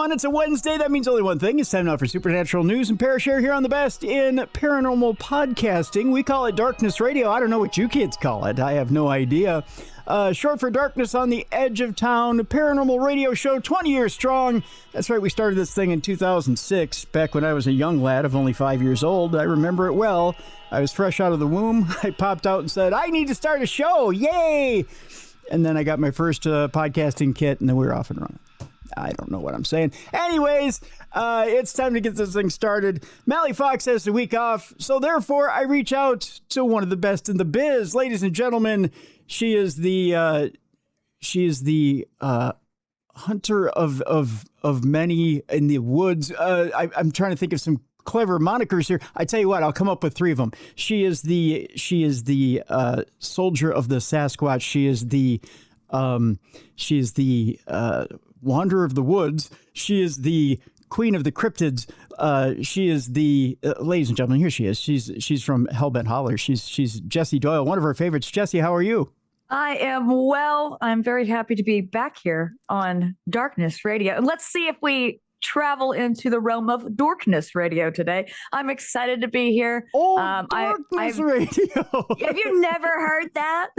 21. It's a Wednesday. That means only one thing. It's time now for Supernatural News and Parashare here on the best in paranormal podcasting. We call it Darkness Radio. I don't know what you kids call it. I have no idea. Short for Darkness on the Edge of Town. Paranormal radio show, 20 years strong. That's right, we started this thing in 2006, back when I was a young lad of only 5 years old. I remember it well. I was fresh out of the womb. I popped out and said, I need to start a show. Yay! And then I got my first podcasting kit, and then we were off and running. I don't know what I'm saying. Anyways, it's time to get this thing started. Mally Fox has the week off, so therefore I reach out to one of the best in the biz. Ladies and gentlemen, she is the hunter of many in the woods. I'm trying to think of some clever monikers here. I tell you what, I'll come up with three of them. She is the soldier of the Sasquatch. She is the wanderer of the woods. She is the queen of the cryptids. She is the ladies and gentlemen. Here she is. She's from Hellbent Holler. She's Jessi Doyle, one of our favorites. Jessi, how are you? I am well. I'm very happy to be back here on Darkness Radio. And let's see if we travel into the realm of Darkness Radio today. I'm excited to be here. Oh, Darkness Radio. Have you never heard that?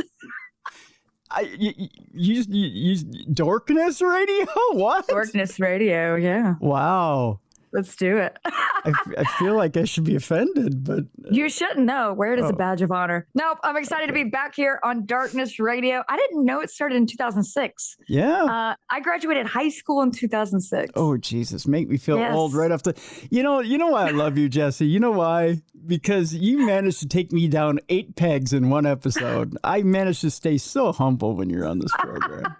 You Darkness Radio? What? Darkness Radio, yeah. Wow. Let's do it. I feel like I should be offended, but... You shouldn't know. Wear it as a badge of honor. Nope, I'm excited to be back here on Darkness Radio. I didn't know it started in 2006. Yeah. I graduated high school in 2006. Oh, Jesus. Make me feel old right off the... You know why I love you, Jessi? You know why? Because you managed to take me down 8 pegs in one episode. I managed to stay so humble when you're on this program.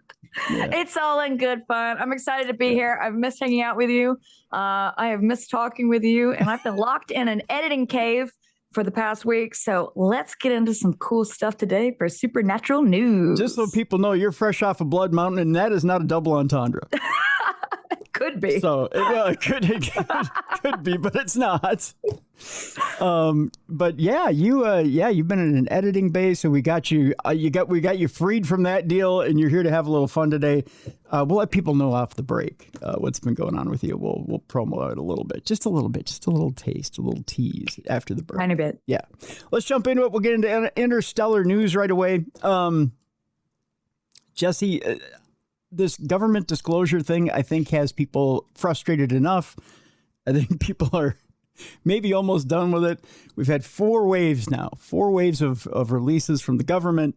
Yeah. It's all in good fun. I'm excited to be here. I've missed hanging out with you. I have missed talking with you, and I've been locked in an editing cave for the past week. So let's get into some cool stuff today for Supernatural News. Just so people know, you're fresh off of Blood Mountain, and that is not a double entendre. Could be. So it could be, but it's not. But yeah, you've been in an editing bay, so we got you freed from that deal, and you're here to have a little fun today. We'll let people know off the break what's been going on with you. We'll promo it a little bit, just a little taste, a little tease after the break. Tiny bit. Yeah, let's jump into it. We'll get into interstellar news right away. Jessi. This government disclosure thing, I think, has people frustrated enough. I think people are maybe almost done with it. We've had 4 waves now, 4 waves of releases from the government.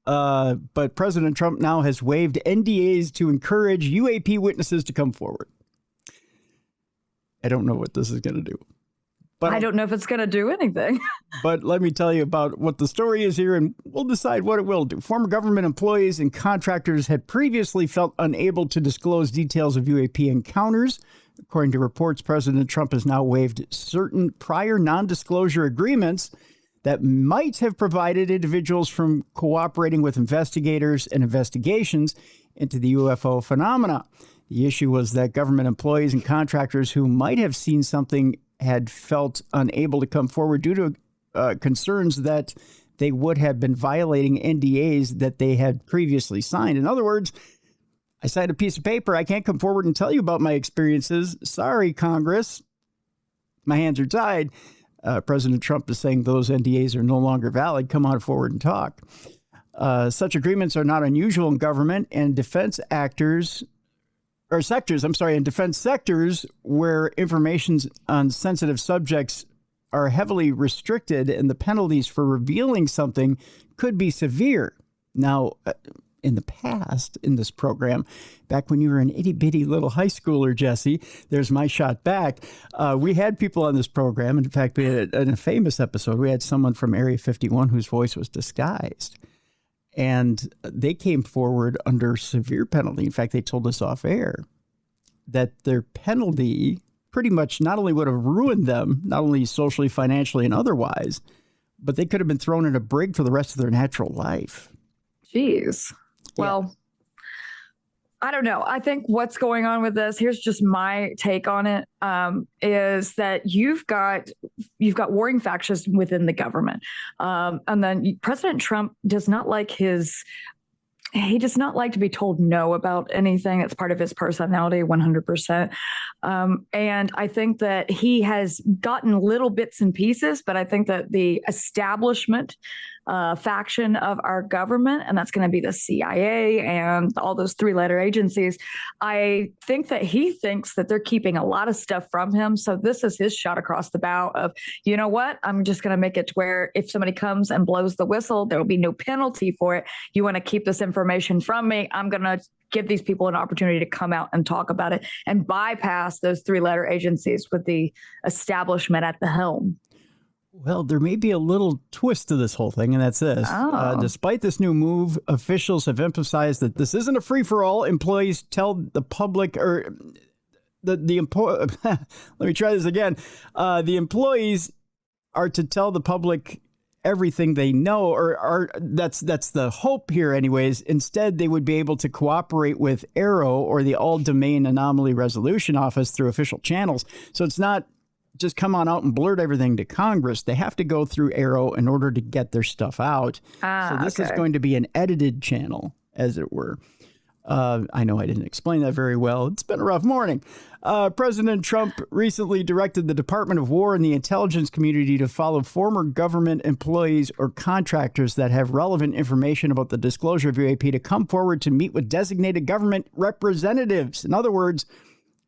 But President Trump now has waived NDAs to encourage UAP witnesses to come forward. I don't know what this is going to do. But I don't know if it's going to do anything. But let me tell you about what the story is here, and we'll decide what it will do. Former government employees and contractors had previously felt unable to disclose details of UAP encounters. According to reports, President Trump has now waived certain prior non-disclosure agreements that might have provided individuals from cooperating with investigators and investigations into the UFO phenomena. The issue was that government employees and contractors who might have seen something had felt unable to come forward due to concerns that they would have been violating NDAs that they had previously signed. In other words, I signed a piece of paper. I can't come forward and tell you about my experiences. Sorry, Congress. My hands are tied. President Trump is saying those NDAs are no longer valid. Come on forward and talk. Such agreements are not unusual in government and defense sectors where information on sensitive subjects are heavily restricted and the penalties for revealing something could be severe. Now, in the past, in this program, back when you were an itty-bitty little high schooler, Jessi, there's my shot back. We had people on this program. In fact, we had, in a famous episode, we had someone from Area 51 whose voice was disguised. And they came forward under severe penalty. In fact, they told us off air that their penalty pretty much not only would have ruined them, not only socially, financially, and otherwise, but they could have been thrown in a brig for the rest of their natural life. Jeez. Well, I don't know. I think what's going on with this, here's just my take on it, is that you've got warring factions within the government. And then President Trump does not like his he does not like to be told no about anything. It's part of his personality, 100%. And I think that he has gotten little bits and pieces, but I think that the establishment faction of our government, and that's going to be the CIA and all those three-letter agencies, I think that he thinks that they're keeping a lot of stuff from him. So this is his shot across the bow of, you know what, I'm just going to make it to where if somebody comes and blows the whistle, there will be no penalty for it. You want to keep this information from me, I'm going to give these people an opportunity to come out and talk about it and bypass those three-letter agencies with the establishment at the helm. Well, there may be a little twist to this whole thing, and that's this. Despite this new move, officials have emphasized that this isn't a free-for-all. Employees tell the public, or let me try this again. The employees are to tell the public everything they know, or that's the hope here anyways. Instead, they would be able to cooperate with AARO or the All-Domain Anomaly Resolution Office through official channels. So it's not just come on out and blurt everything to Congress. They have to go through AARO in order to get their stuff out. So this is going to be an edited channel, as it were. I know I didn't explain that very well. It's been a rough morning. President Trump recently directed the Department of War and the intelligence community to follow former government employees or contractors that have relevant information about the disclosure of UAP to come forward to meet with designated government representatives. In other words,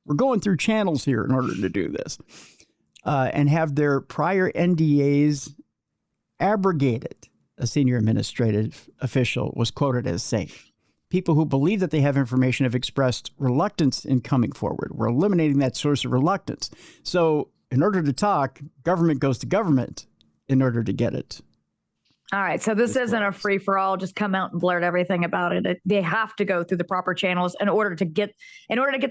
we're going through channels here in order to do this. And have their prior NDAs abrogated, a senior administrative official was quoted as saying. People who believe that they have information have expressed reluctance in coming forward. We're eliminating that source of reluctance. So in order to talk, government goes to government in order to get it. All right. So this isn't a free for all. Just come out and blurt everything about it. They have to go through the proper channels in order to get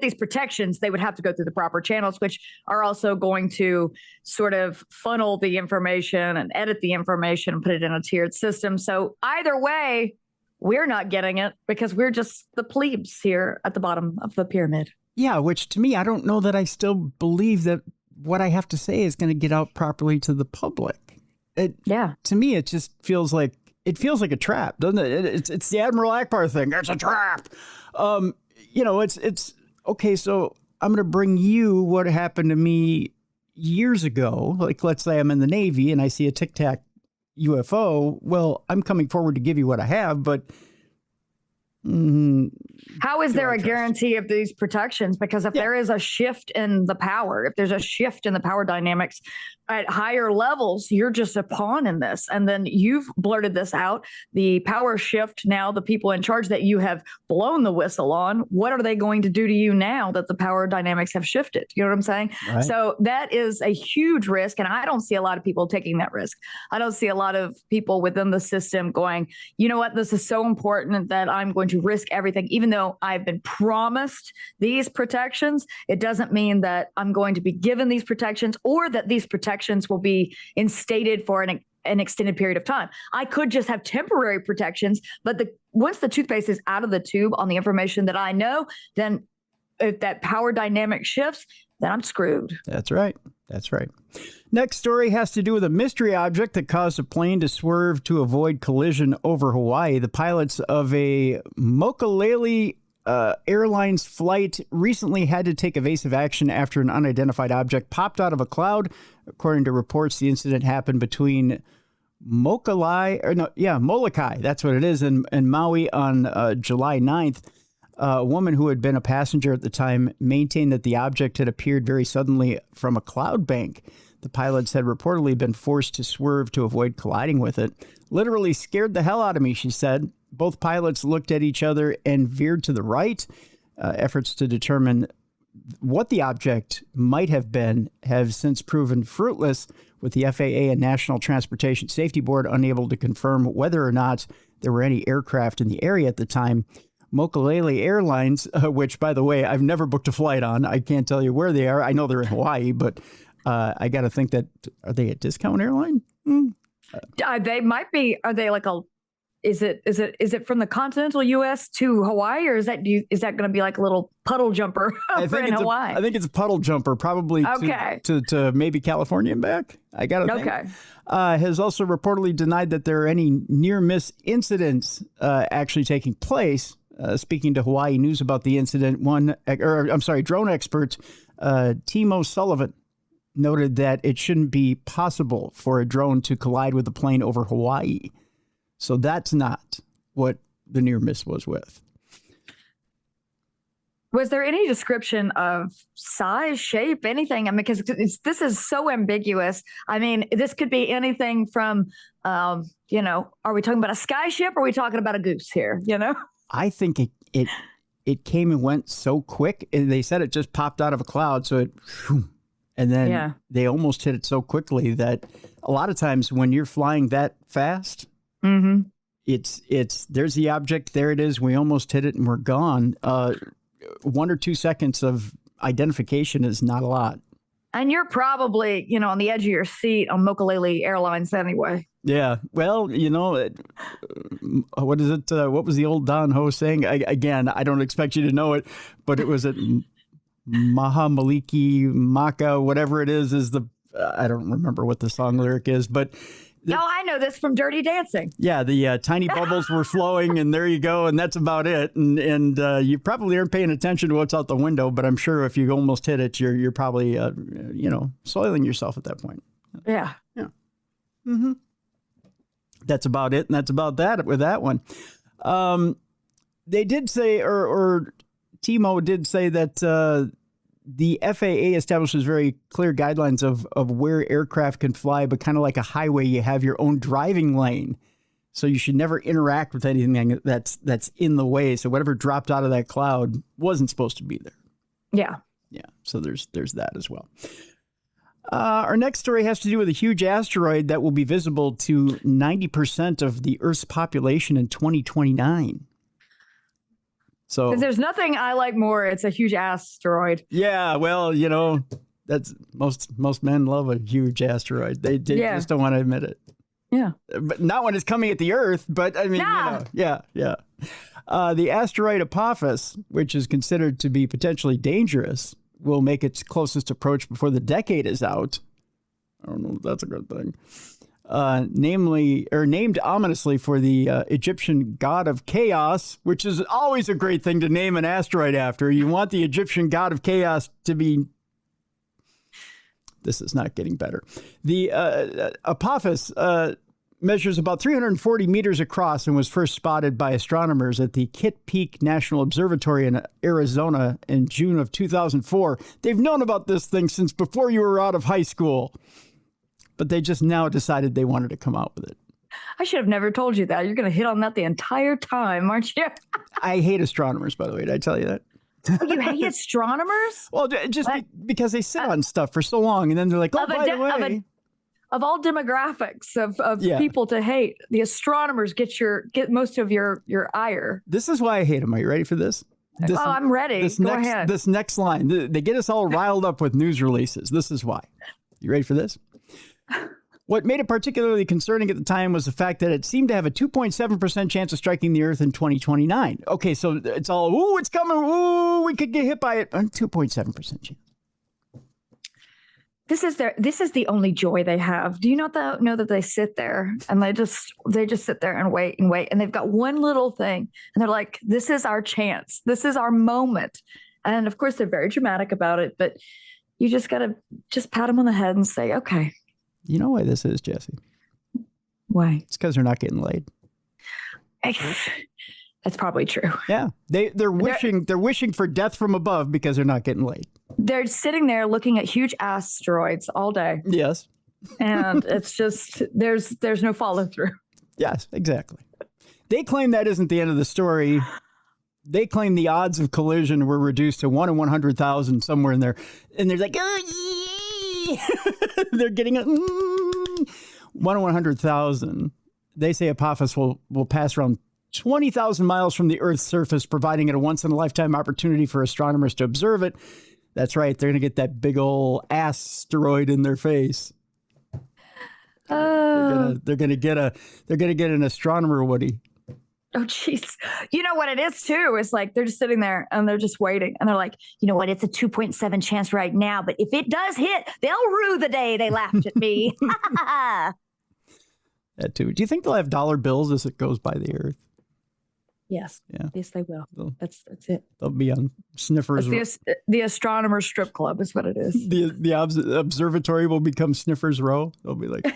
these protections. They would have to go through the proper channels, which are also going to sort of funnel the information and edit the information and put it in a tiered system. So either way, we're not getting it because we're just the plebes here at the bottom of the pyramid. Yeah, which to me, I don't know that I still believe that what I have to say is going to get out properly to the public. To me, it just feels like a trap, doesn't it? It's the Admiral Akbar thing. It's a trap. It's okay. So I'm going to bring you what happened to me years ago. Like, let's say I'm in the Navy and I see a Tic Tac UFO. Well, I'm coming forward to give you what I have, but how is there a guarantee of these protections? Because if there is a shift in the power, if there's a shift in the power dynamics at higher levels, you're just a pawn in this. And then you've blurted this out. The power shift now, the people in charge that you have blown the whistle on, what are they going to do to you now that the power dynamics have shifted? You know what I'm saying? Right. So that is a huge risk. And I don't see a lot of people taking that risk. I don't see a lot of people within the system going, you know what, this is so important that I'm going to risk everything. Even though I've been promised these protections, it doesn't mean that I'm going to be given these protections or that these protections will be instated for an extended period of time. I could just have temporary protections, but once the toothpaste is out of the tube on the information that I know, then if that power dynamic shifts, then I'm screwed. That's right. That's right. Next story has to do with a mystery object that caused a plane to swerve to avoid collision over Hawaii. The pilots of a Mokulele Airlines flight recently had to take evasive action after an unidentified object popped out of a cloud. According to reports, the incident happened between Molokai, that's what it is, in Maui on July 9th. A woman who had been a passenger at the time maintained that the object had appeared very suddenly from a cloud bank. The pilots had reportedly been forced to swerve to avoid colliding with it. Literally scared the hell out of me, she said. Both pilots looked at each other and veered to the right. Efforts to determine what the object might have been have since proven fruitless, with the FAA and National Transportation Safety Board unable to confirm whether or not there were any aircraft in the area at the time. Mokulele Airlines, which, by the way, I've never booked a flight on. I can't tell you where they are. I know they're in Hawaii, but I got to think that, are they a discount airline? They might be. Are they like is it from the continental U.S. to Hawaii, or is that going to be like a little puddle jumper over in Hawaii? I think it's a puddle jumper, probably to maybe California and back. I got to think. Okay. Has also reportedly denied that there are any near-miss incidents actually taking place. Speaking to Hawaii News about the incident, drone expert Timo Sullivan noted that it shouldn't be possible for a drone to collide with a plane over Hawaii. So that's not what the near miss was with. Was there any description of size, shape, anything? I mean, because this is so ambiguous. I mean, this could be anything from, are we talking about a skyship or are we talking about a goose here, I think it came and went so quick. And they said it just popped out of a cloud. So and then they almost hit it so quickly that a lot of times when you're flying that fast, it's there's the object, there it is. We almost hit it and we're gone. 1 or 2 seconds of identification is not a lot. And you're probably, on the edge of your seat on Mokulele Airlines anyway. Yeah. Well, what is it? What was the old Don Ho saying? Again, I don't expect you to know it, but it was Maha Maliki Maka, whatever it is I don't remember what the song lyric is, but. I know this from Dirty Dancing. Yeah, the tiny bubbles were flowing, and there you go, and that's about it. And you probably aren't paying attention to what's out the window, but I'm sure if you almost hit it, you're probably soiling yourself at that point. Yeah. Yeah. Mm-hmm. That's about it, and that's about that with that one. They did say, or Timo did say that the FAA establishes very clear guidelines of where aircraft can fly, but kind of like a highway, you have your own driving lane. So you should never interact with anything that's in the way. So whatever dropped out of that cloud wasn't supposed to be there. Yeah. Yeah. So there's that as well. Our next story has to do with a huge asteroid that will be visible to 90% of the Earth's population in 2029. So, because there's nothing I like more. It's a huge asteroid. Yeah, well, that's most men love a huge asteroid. They just don't want to admit it. Yeah, but not when it's coming at the Earth. But I mean, yeah. The asteroid Apophis, which is considered to be potentially dangerous, will make its closest approach before the decade is out. I don't know if that's a good thing. Named ominously for the Egyptian god of chaos, which is always a great thing to name an asteroid after. You want the Egyptian god of chaos to be... This is not getting better. The Apophis measures about 340 meters across and was first spotted by astronomers at the Kitt Peak National Observatory in Arizona in June of 2004. They've known about this thing since before you were out of high school. But they just now decided they wanted to come out with it. I should have never told you that. You're going to hit on that the entire time, aren't you? I hate astronomers, by the way. Did I tell you that? Oh, you hate astronomers? Well, just because they sit on stuff for so long, and then they're like, oh, by the way. Of all demographics of people to hate, the astronomers get most of your ire. This is why I hate them. Are you ready for this? I'm ready. Go ahead. This next line, they get us all riled up with news releases. This is why. You ready for this? What made it particularly concerning at the time was the fact that it seemed to have a 2.7% chance of striking the Earth in 2029. Okay, so it's all, ooh, it's coming. Ooh, we could get hit by it. 2.7% chance. This is the only joy they have. Do you know that they sit there and they just sit there and wait, and they've got one little thing, and they're like, this is our chance. This is our moment. And of course, they're very dramatic about it, but you just got to pat them on the head and say, okay. You know why this is, Jessi? Why? It's because they're not getting laid. That's probably true. Yeah. They're wishing for death from above because they're not getting laid. They're sitting there looking at huge asteroids all day. Yes. And it's just there's no follow through. Yes, exactly. They claim that isn't the end of the story. They claim the odds of collision were reduced to 1 in 100,000 somewhere in there. And they're like, oh, they're getting it. 1 in 100,000. They say Apophis will pass around 20,000 miles from the Earth's surface, providing it a once-in-a-lifetime opportunity for astronomers to observe it. That's right. They're going to get that big old asteroid in their face. They're going to get an astronomer, Woody. Oh, jeez. You know what it is, too? It's like they're just sitting there and they're just waiting. And they're like, you know what? It's a 2.7 chance right now. But if it does hit, they'll rue the day they laughed at me. That too. Do you think they'll have dollar bills as it goes by the earth? Yes. Yeah. Yes, they will. That's it. They'll be on sniffers. The Astronomer Strip Club is what it is. The observatory will become Sniffers Row. They'll be like...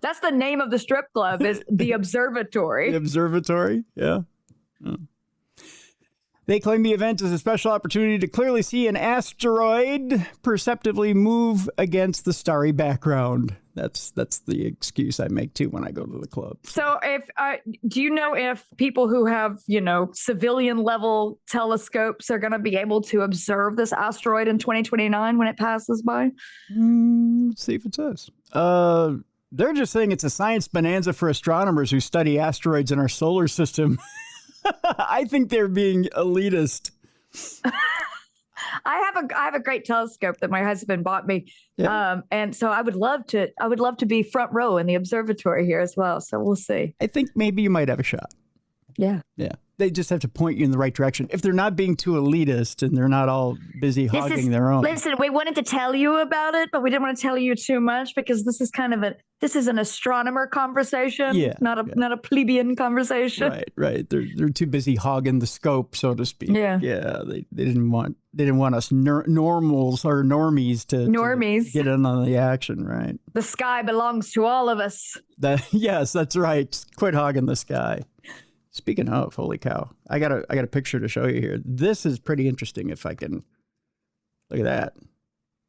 That's the name of the strip club, is the Observatory. The Observatory, yeah. Oh. They claim the event is a special opportunity to clearly see an asteroid perceptibly move against the starry background. That's the excuse I make too when I go to the club. So, do you know if people who have civilian level telescopes are going to be able to observe this asteroid in 2029 when it passes by? Let's see if it says. They're just saying it's a science bonanza for astronomers who study asteroids in our solar system. I think they're being elitist. I have a great telescope that my husband bought me, and so I would love to be front row in the observatory here as well. So we'll see. I think maybe you might have a shot. Yeah. They just have to point you in the right direction. If they're not being too elitist and they're not all busy hogging their own. Listen, we wanted to tell you about it, but we didn't want to tell you too much because this is an astronomer conversation, not a plebeian conversation. Right. They're too busy hogging the scope, so to speak. Yeah. They didn't want us normals or normies to get in on the action, right? The sky belongs to all of us. Yes, that's right. Quit hogging the sky. Speaking of, holy cow, I got a picture to show you here. This is pretty interesting. If I can look at that.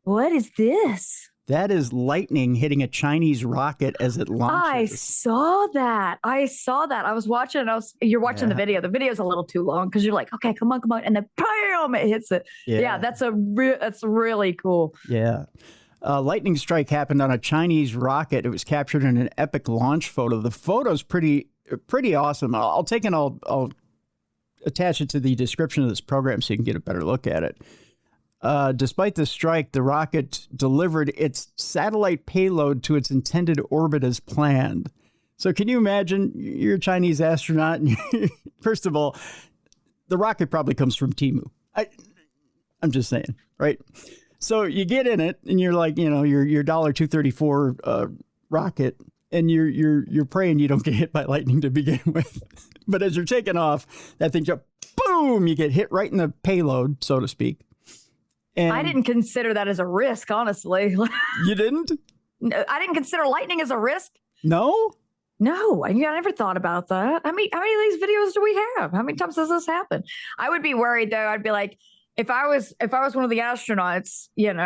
What is this? That is lightning hitting a Chinese rocket as it launches. I saw that. I was watching. You're watching the video. The video's a little too long because you're like, okay, come on, and then bam, it hits it. Yeah, that's really cool. Yeah. Lightning strike happened on a Chinese rocket. It was captured in an epic launch photo. The photo's pretty awesome. I'll take and I'll attach it to the description of this program so you can get a better look at it. Despite the strike, the rocket delivered its satellite payload to its intended orbit as planned. So can you imagine you're a Chinese astronaut? And first of all, the rocket probably comes from Temu. I'm just saying, right? So you get in it and you're like, your $234 rocket, and you're praying you don't get hit by lightning to begin with. But as you're taking off, that thing just boom, you get hit right in the payload, so to speak. And I didn't consider that as a risk, honestly. You didn't? No, I didn't consider lightning as a risk. No? No, I never thought about that. How many of these videos do we have? How many times does this happen? I would be worried though. I'd be like, if I was one of the astronauts, when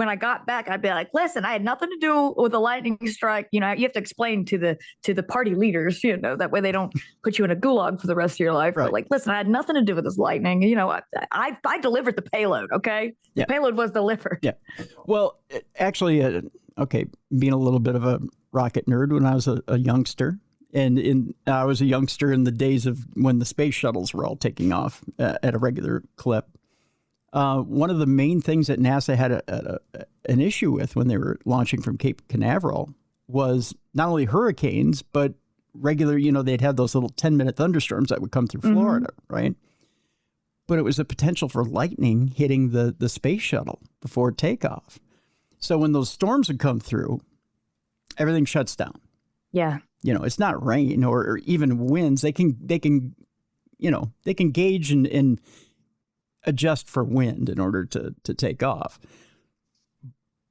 I got back, I'd be like, listen, I had nothing to do with the lightning strike. You have to explain to the party leaders, that way they don't put you in a gulag for the rest of your life. Right. But like, listen, I had nothing to do with this lightning. I delivered the payload. Okay. The payload was delivered. Yeah. Well, actually, being a little bit of a rocket nerd when I was a youngster. And I was a youngster in the days of when the space shuttles were all taking off at a regular clip. One of the main things that NASA had an issue with when they were launching from Cape Canaveral was not only hurricanes, but regular, they'd have those little 10-minute thunderstorms that would come through Florida, right? But it was a potential for lightning hitting the space shuttle before takeoff. So when those storms would come through, everything shuts down. Yeah. It's not rain or even winds. They can gauge and adjust for wind in order to take off.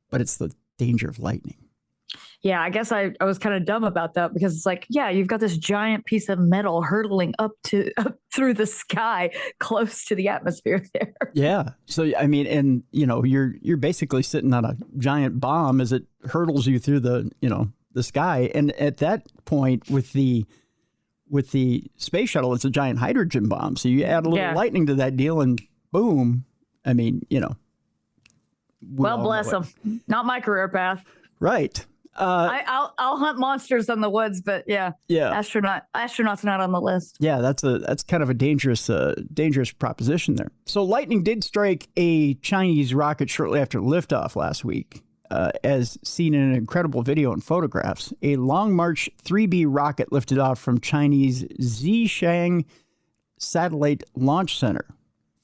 But it's the danger of lightning. Yeah, I guess I was kind of dumb about that because it's like, yeah, you've got this giant piece of metal hurtling up through the sky close to the atmosphere there. Yeah. So, I mean, and, you're basically sitting on a giant bomb as it hurtles you through the sky. And at that point with the space shuttle, it's a giant hydrogen bomb. So you add a little lightning to that deal and boom. I mean, well, bless them. Not my career path. Right. I'll hunt monsters in the woods, but astronaut's not on the list. Yeah, that's kind of a dangerous proposition there. So lightning did strike a Chinese rocket shortly after liftoff last week. as seen in an incredible video and photographs. A Long March 3B rocket lifted off from Chinese Zhejiang Satellite Launch Center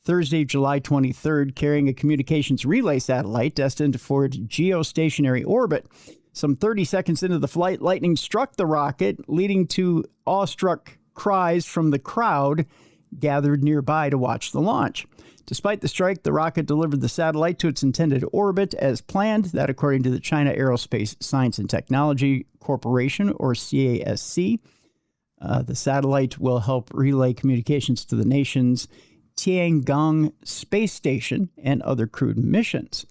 Thursday, July 23rd, carrying a communications relay satellite destined for geostationary orbit. Some 30 seconds into the flight, lightning struck the rocket, leading to awestruck cries from the crowd gathered nearby to watch the launch. Despite the strike, the rocket delivered the satellite to its intended orbit as planned. That, according to the China Aerospace Science and Technology Corporation, or CASC. The satellite will help relay communications to the nation's Tiangong space station and other crewed missions.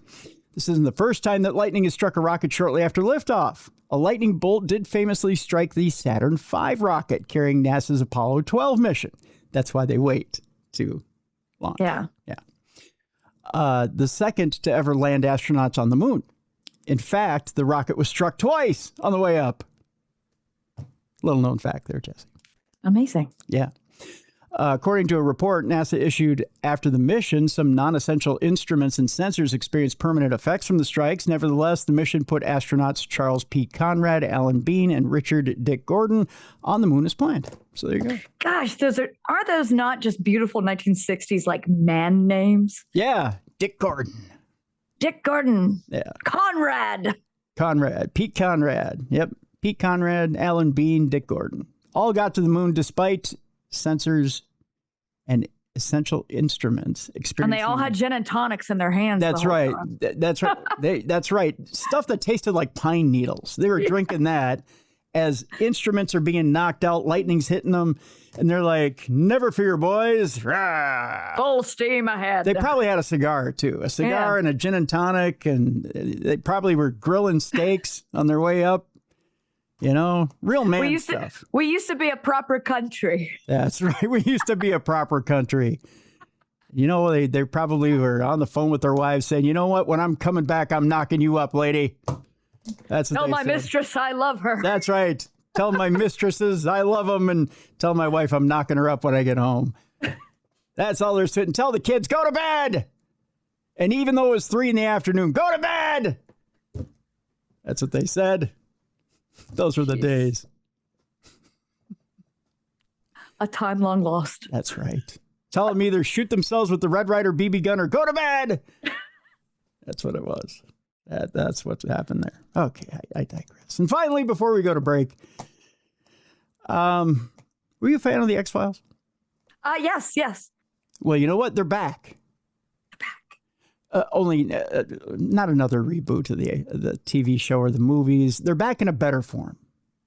This isn't the first time that lightning has struck a rocket shortly after liftoff. A lightning bolt did famously strike the Saturn V rocket carrying NASA's Apollo 12 mission. That's why they wait to launch. Yeah. The second to ever land astronauts on the moon. In fact, the rocket was struck twice on the way up. Little known fact there, Jessi. Amazing. Yeah. According to a report NASA issued after the mission, some non-essential instruments and sensors experienced permanent effects from the strikes. Nevertheless, the mission put astronauts Charles P. Conrad, Alan Bean, and Richard Dick Gordon on the moon as planned. So there you go. Gosh, are those not just beautiful 1960s like man names? Yeah, Dick Gordon. Dick Gordon. Yeah. Conrad. Pete Conrad. Yep. Pete Conrad, Alan Bean, Dick Gordon. All got to the moon despite sensors and essential instruments. And they all had gin and tonics in their hands. That's right. That's right. That's right. Stuff that tasted like pine needles. They were drinking that as instruments are being knocked out, lightning's hitting them, and they're like, never fear, boys. Rah! Full steam ahead. They probably had a cigar, too. A cigar and a gin and tonic, and they probably were grilling steaks on their way up. You know, real man stuff. We used to be a proper country. That's right. We used to be a proper country. You know, they probably were on the phone with their wives saying, you know what? When I'm coming back, I'm knocking you up, lady. That's what Tell my mistress I love her. That's right. Tell my mistresses I love them, and tell my wife I'm knocking her up when I get home. That's all there's to it. And tell the kids, go to bed. And even though it was 3 PM, go to bed. That's what they said. Those were the days. A time long lost. That's right. Tell them either shoot themselves with the Red Ryder BB gun or go to bed. That's what it was. That's what happened there. Okay, I digress. And finally, before we go to break, were you a fan of the X-Files? Yes. Well, you know what? They're back. Only not another reboot of the TV show or the movies. They're back in a better form.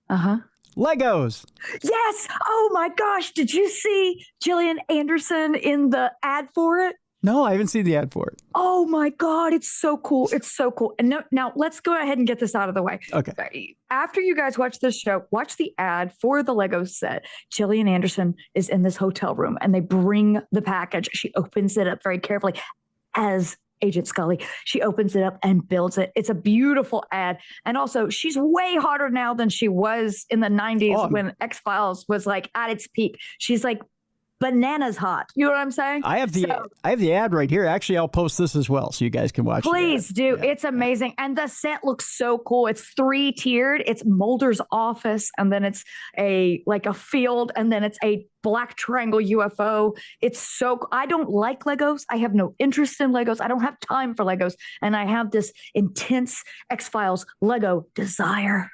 Legos. Yes. Oh my gosh. Did you see Gillian Anderson in the ad for it? No, I haven't seen the ad for it. Oh my God. It's so cool. It's so cool. And now let's go ahead and get this out of the way. Okay. After you guys watch this show, watch the ad for the Lego set. Gillian Anderson is in this hotel room and they bring the package. She opens it up very carefully as Agent Scully. She opens it up and builds it. It's a beautiful ad. And also, she's way hotter now than she was in the 90s when X-Files was like at its peak. She's like bananas hot. You know what I'm saying? I have the ad right here. Actually, I'll post this as well so you guys can watch it. Please do. Yeah. It's amazing. And the set looks so cool. It's 3-tiered. It's Mulder's office, and then it's a field, and then it's a black triangle UFO. It's so I don't like Legos. I have no interest in Legos. I don't have time for Legos. And I have this intense X-Files Lego desire.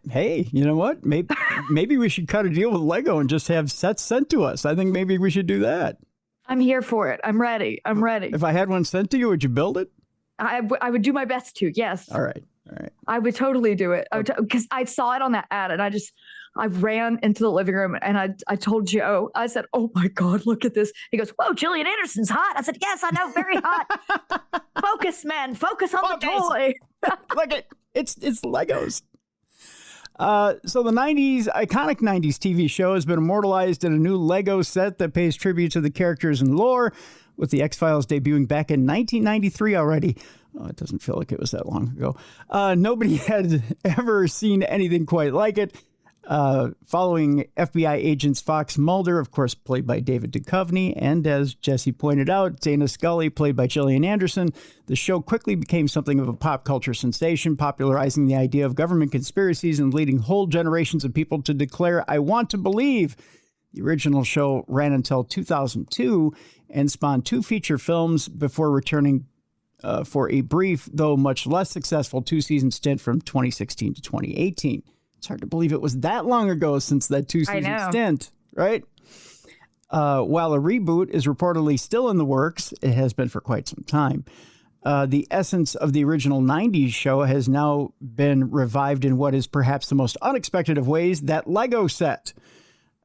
Hey, you know what? Maybe we should cut a deal with Lego and just have sets sent to us. I think maybe we should do that. I'm here for it. I'm ready. If I had one sent to you, would you build it? I would do my best to. Yes. All right. I would totally do it because I saw it on that ad and I ran into the living room and I told Joe, I said, oh my God, look at this. He goes, whoa, Gillian Anderson's hot. I said, yes, I know, very hot. Focus, man. Focus on the toy. Look at it's Legos. So the iconic 90s TV show has been immortalized in a new Lego set that pays tribute to the characters and lore, with the X-Files debuting back in 1993 already. Oh, it doesn't feel like it was that long ago. Nobody had ever seen anything quite like it. Following FBI agents Fox Mulder, of course, played by David Duchovny, and as Jessi pointed out, Dana Scully, played by Gillian Anderson, the show quickly became something of a pop culture sensation, popularizing the idea of government conspiracies and leading whole generations of people to declare, "I want to believe." The original show ran until 2002 and spawned 2 feature films before returning for a brief, though much less successful, 2-season stint from 2016 to 2018. It's hard to believe it was that long ago since that 2-season stint, right? While a reboot is reportedly still in the works, it has been for quite some time. The essence of the original 90s show has now been revived in what is perhaps the most unexpected of ways, that Lego set.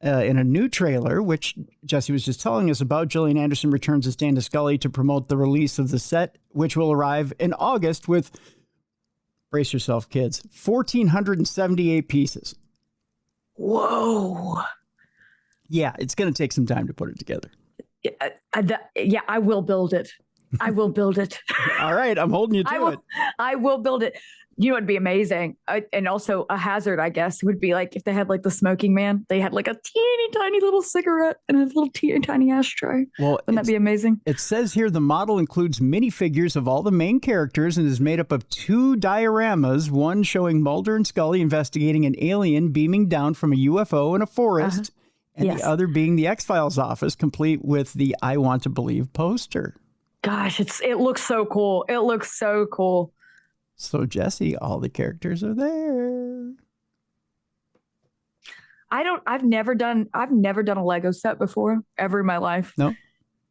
In a new trailer, which Jessi was just telling us about, Gillian Anderson returns as Dana Scully to promote the release of the set, which will arrive in August with, brace yourself, kids, 1,478 pieces. Whoa. Yeah, it's going to take some time to put it together. Yeah, I will build it. I will build it. All right, I'm holding you to it. I will build it. You know, it'd be amazing. And also a hazard, I guess, would be like if they had like the smoking man, they had like a teeny tiny little cigarette and a little teeny tiny ashtray. Well, wouldn't that be amazing? It says here the model includes minifigures of all the main characters and is made up of 2 dioramas, one showing Mulder and Scully investigating an alien beaming down from a UFO in a forest, and the other being the X-Files office, complete with the I Want to Believe poster. Gosh, it looks so cool. It looks so cool. So, Jessi, all the characters are there. I've never done a Lego set before, ever in my life. No.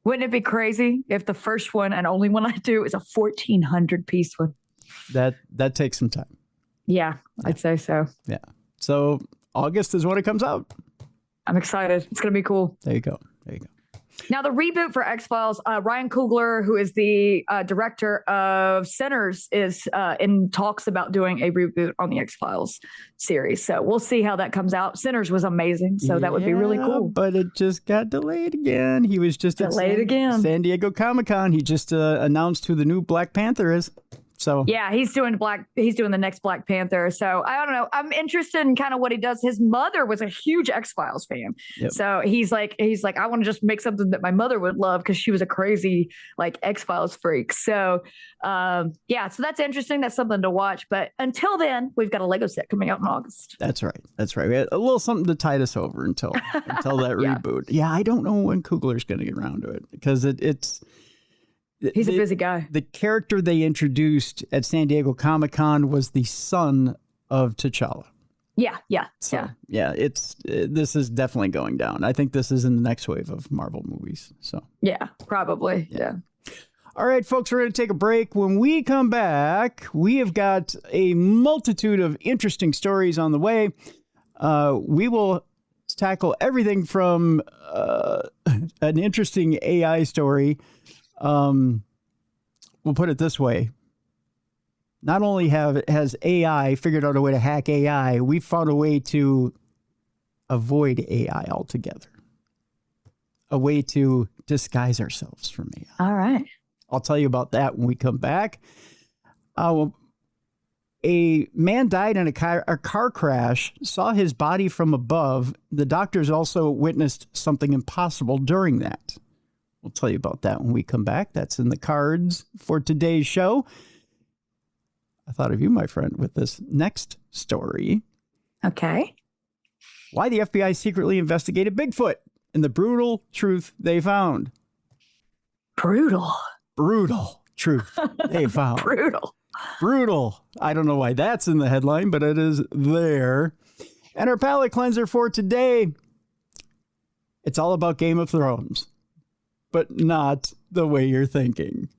Wouldn't it be crazy if the first one and only one I do is a 1,400 piece one? That takes some time. Yeah, I'd say so. Yeah. So August is when it comes out. I'm excited. It's going to be cool. There you go. Now, the reboot for X-Files, Ryan Coogler, who is the director of Sinners, is in talks about doing a reboot on the X-Files series. So we'll see how that comes out. Sinners was amazing, so that would be really cool. But it just got delayed again. He was just delayed again. San Diego Comic-Con. He just announced who the new Black Panther is. So yeah, he's doing the next Black Panther. So I don't know. I'm interested in kind of what he does. His mother was a huge X-Files fan. Yep. So he's like, I want to just make something that my mother would love because she was a crazy like X-Files freak. So yeah, so that's interesting. That's something to watch. But until then, we've got a Lego set coming out in August. That's right. We had a little something to tide us over until that reboot. Yeah, I don't know when Coogler's going to get around to it because it's. He's a busy guy. The character they introduced at San Diego Comic-Con was the son of T'Challa. Yeah. This is definitely going down. I think this is in the next wave of Marvel movies. So yeah, probably. Yeah. All right, folks, we're going to take a break. When we come back, we have got a multitude of interesting stories on the way. We will tackle everything from an interesting AI story. We'll put it this way. Not only has AI figured out a way to hack AI, we've found a way to avoid AI altogether. A way to disguise ourselves from AI. All right. I'll tell you about that when we come back. A man died in a car crash, saw his body from above. The doctors also witnessed something impossible during that. We'll tell you about that when we come back. That's in the cards for today's show. I thought of you, my friend, with this next story. Okay. Why the FBI secretly investigated Bigfoot and the brutal truth they found. Brutal truth they found. Brutal. I don't know why that's in the headline, but it is there. And our palate cleanser for today. It's all about Game of Thrones. But not the way you're thinking.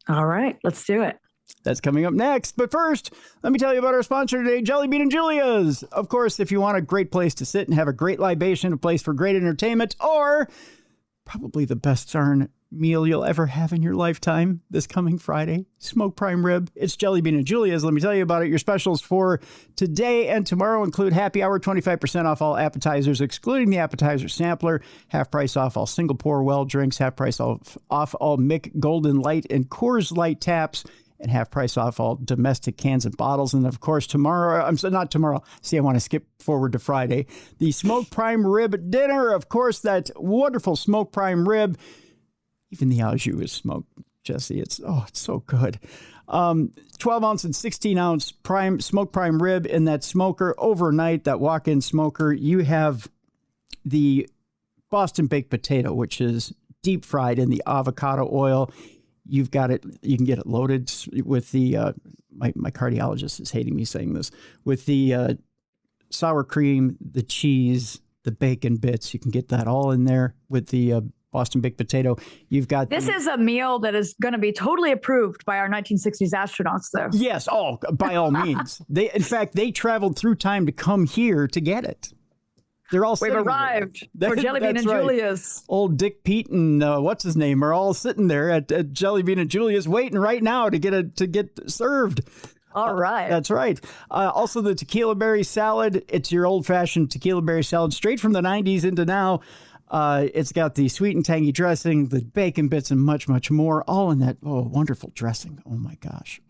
All right, let's do it. That's coming up next. But first, let me tell you about our sponsor today, Jelly Bean and Julia's. Of course, if you want a great place to sit and have a great libation, a place for great entertainment, or probably the best darn meal you'll ever have in your lifetime this coming Friday, smoked prime rib. It's Jelly Bean and Julia's. Let me tell you about it. Your specials for today and tomorrow include happy hour, 25% off all appetizers, excluding the appetizer sampler, half price off all single pour well drinks, half price off all Mick Golden Light and Coors Light taps, and half price off all domestic cans and bottles. And of course, not tomorrow. See, I want to skip forward to Friday. The smoked prime rib dinner. Of course, that wonderful smoked prime rib. Even the au jus is smoked, Jessi. It's so good. 12 ounce and 16 ounce smoked prime rib in that smoker overnight, that walk-in smoker. You have the Boston baked potato, which is deep fried in the avocado oil. You've got it. You can get it loaded with the, my cardiologist is hating me saying this, with the sour cream, the cheese, the bacon bits. You can get that all in there with the Boston baked potato. You've got this is a meal that is going to be totally approved by our 1960s astronauts, though. Yes, by all means. In fact, they traveled through time to come here to get it. They're all We've arrived for Jelly Bean and right. Julius. Old Dick, Pete, and what's his name are all sitting there at Jelly Bean and Julius, waiting right now to get served. All right. That's right. Also, the tequila berry salad. It's your old-fashioned tequila berry salad, straight from the 90s into now. It's got the sweet and tangy dressing, the bacon bits, and much, much more, all in that wonderful dressing. Oh, my gosh.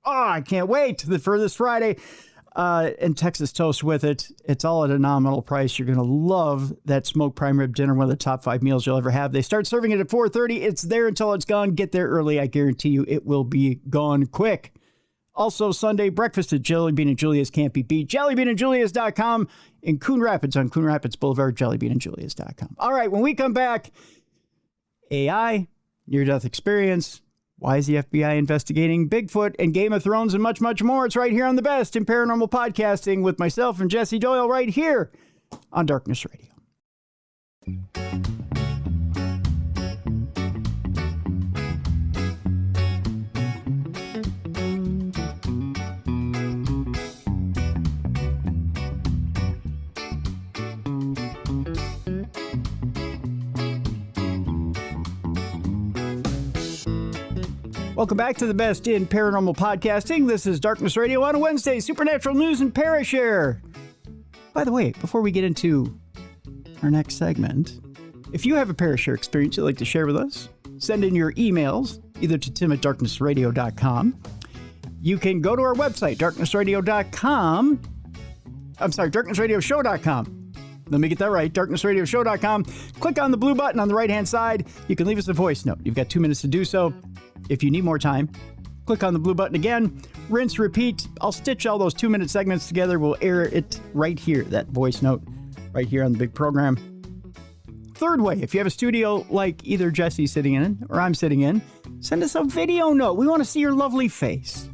I can't wait for this Friday. And Texas toast with it. It's all at a nominal price. You're going to love that smoked prime rib dinner, one of the top 5 meals you'll ever have. They start serving it at 4:30. It's there until it's gone. Get there early. I guarantee you it will be gone quick. Also, Sunday breakfast at Jelly Bean and Julius can't be beat. JellyBeanandJulius.com in Coon Rapids on Coon Rapids Boulevard, JellyBeanandJulius.com. All right, when we come back, AI, near-death experience, why is the FBI investigating Bigfoot and Game of Thrones and much, much more? It's right here on the Best in Paranormal Podcasting with myself and Jessi Doyle right here on Darkness Radio. Welcome back to the Best in Paranormal Podcasting. This is Darkness Radio on a Wednesday, supernatural news and Parashare. By the way, before we get into our next segment, if you have a Parashare experience you'd like to share with us, send in your emails either to tim@darknessradio.com. You can go to our website, darknessradio.com. I'm sorry, darknessradioshow.com. Let me get that right, darknessradioshow.com. Click on the blue button on the right-hand side. You can leave us a voice note. You've got 2 minutes to do so. If you need more time, click on the blue button again, rinse, repeat. I'll stitch all those 2-minute segments together. We'll air it right here, that voice note, right here on the big program. Third way, if you have a studio like either Jessi sitting in or I'm sitting in, send us a video note. We want to see your lovely face.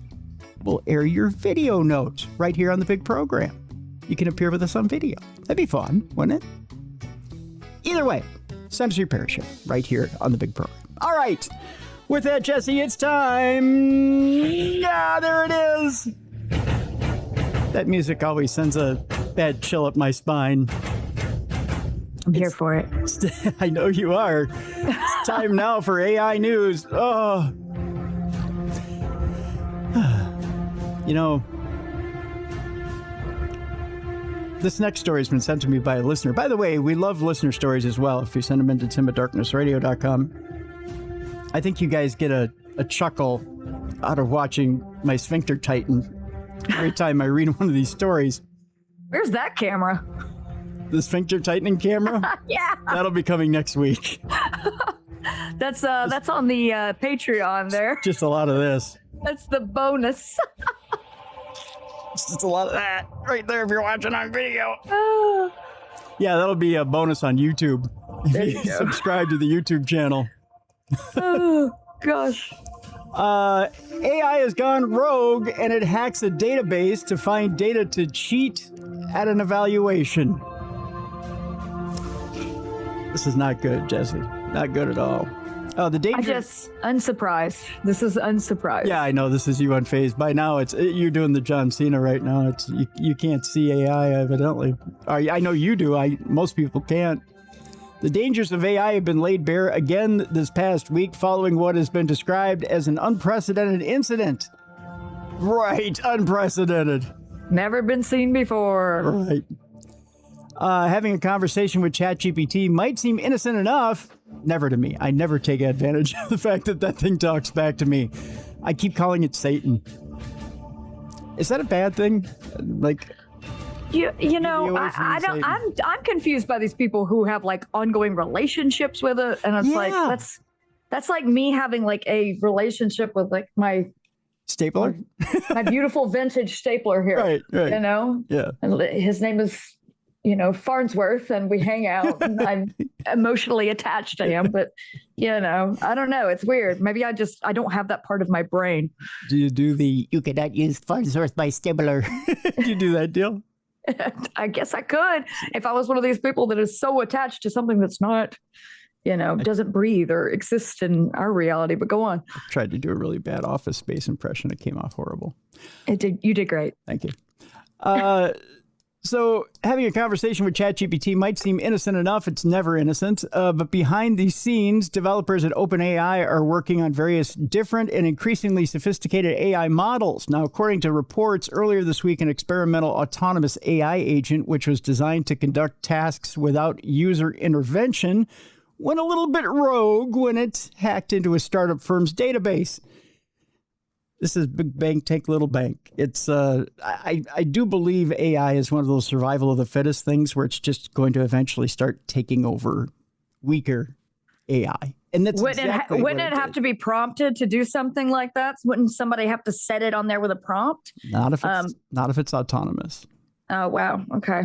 We'll air your video note right here on the big program. You can appear with us on video. That'd be fun, wouldn't it? Either way, send us your Parashare right here on the big program. All right. With that, Jessi, it's time. Yeah, there it is. That music always sends a bad chill up my spine. I'm here for it. I know you are. It's time now for AI news. Oh. You know, this next story has been sent to me by a listener. By the way, we love listener stories as well. If you send them into tim@darknessradio.com. I think you guys get a chuckle out of watching my sphincter tighten every time I read one of these stories. Where's that camera? The sphincter tightening camera? Yeah. That'll be coming next week. That's on the Patreon there. Just a lot of this. That's the bonus. It's just a lot of that right there if you're watching on video. Yeah, that'll be a bonus on YouTube. There If you subscribe to the YouTube channel. Oh, gosh. AI has gone rogue and it hacks a database to find data to cheat at an evaluation. This is not good, Jessi. Not good at all. The danger. Unsurprised. This is unsurprised. Yeah, I know this is you unfazed. By now, you're doing the John Cena right now. You can't see AI evidently. I know you do. Most people can't. The dangers of AI have been laid bare again this past week following what has been described as an unprecedented incident. Right, unprecedented. Never been seen before. Right. Having a conversation with ChatGPT might seem innocent enough. Never to me. I never take advantage of the fact that thing talks back to me. I keep calling it Satan. Is that a bad thing? Like, you know, I don't. I'm confused by these people who have like ongoing relationships with it, and it's like that's like me having like a relationship with like my stapler, my beautiful vintage stapler here. Right. You know. Yeah. And his name is, Farnsworth, and we hang out. And I'm emotionally attached to him, but I don't know. It's weird. Maybe I don't have that part of my brain. Do you do you cannot use Farnsworth by stapler? Do you do that deal? I guess I could if I was one of these people that is so attached to something that's not, doesn't breathe or exist in our reality. But go on. I tried to do a really bad Office Space impression. It came off horrible. It did. You did great. Thank you. So having a conversation with ChatGPT might seem innocent enough. It's never innocent. But behind the scenes, developers at OpenAI are working on various different and increasingly sophisticated AI models. Now, according to reports earlier this week, an experimental autonomous AI agent, which was designed to conduct tasks without user intervention, went a little bit rogue when it hacked into a startup firm's database. This is big bank, take little bank. It's I do believe AI is one of those survival of the fittest things where it's just going to eventually start taking over weaker AI. And that's wouldn't it have to be prompted to do something like that? Wouldn't somebody have to set it on there with a prompt? Not if it's autonomous. Oh wow. Okay.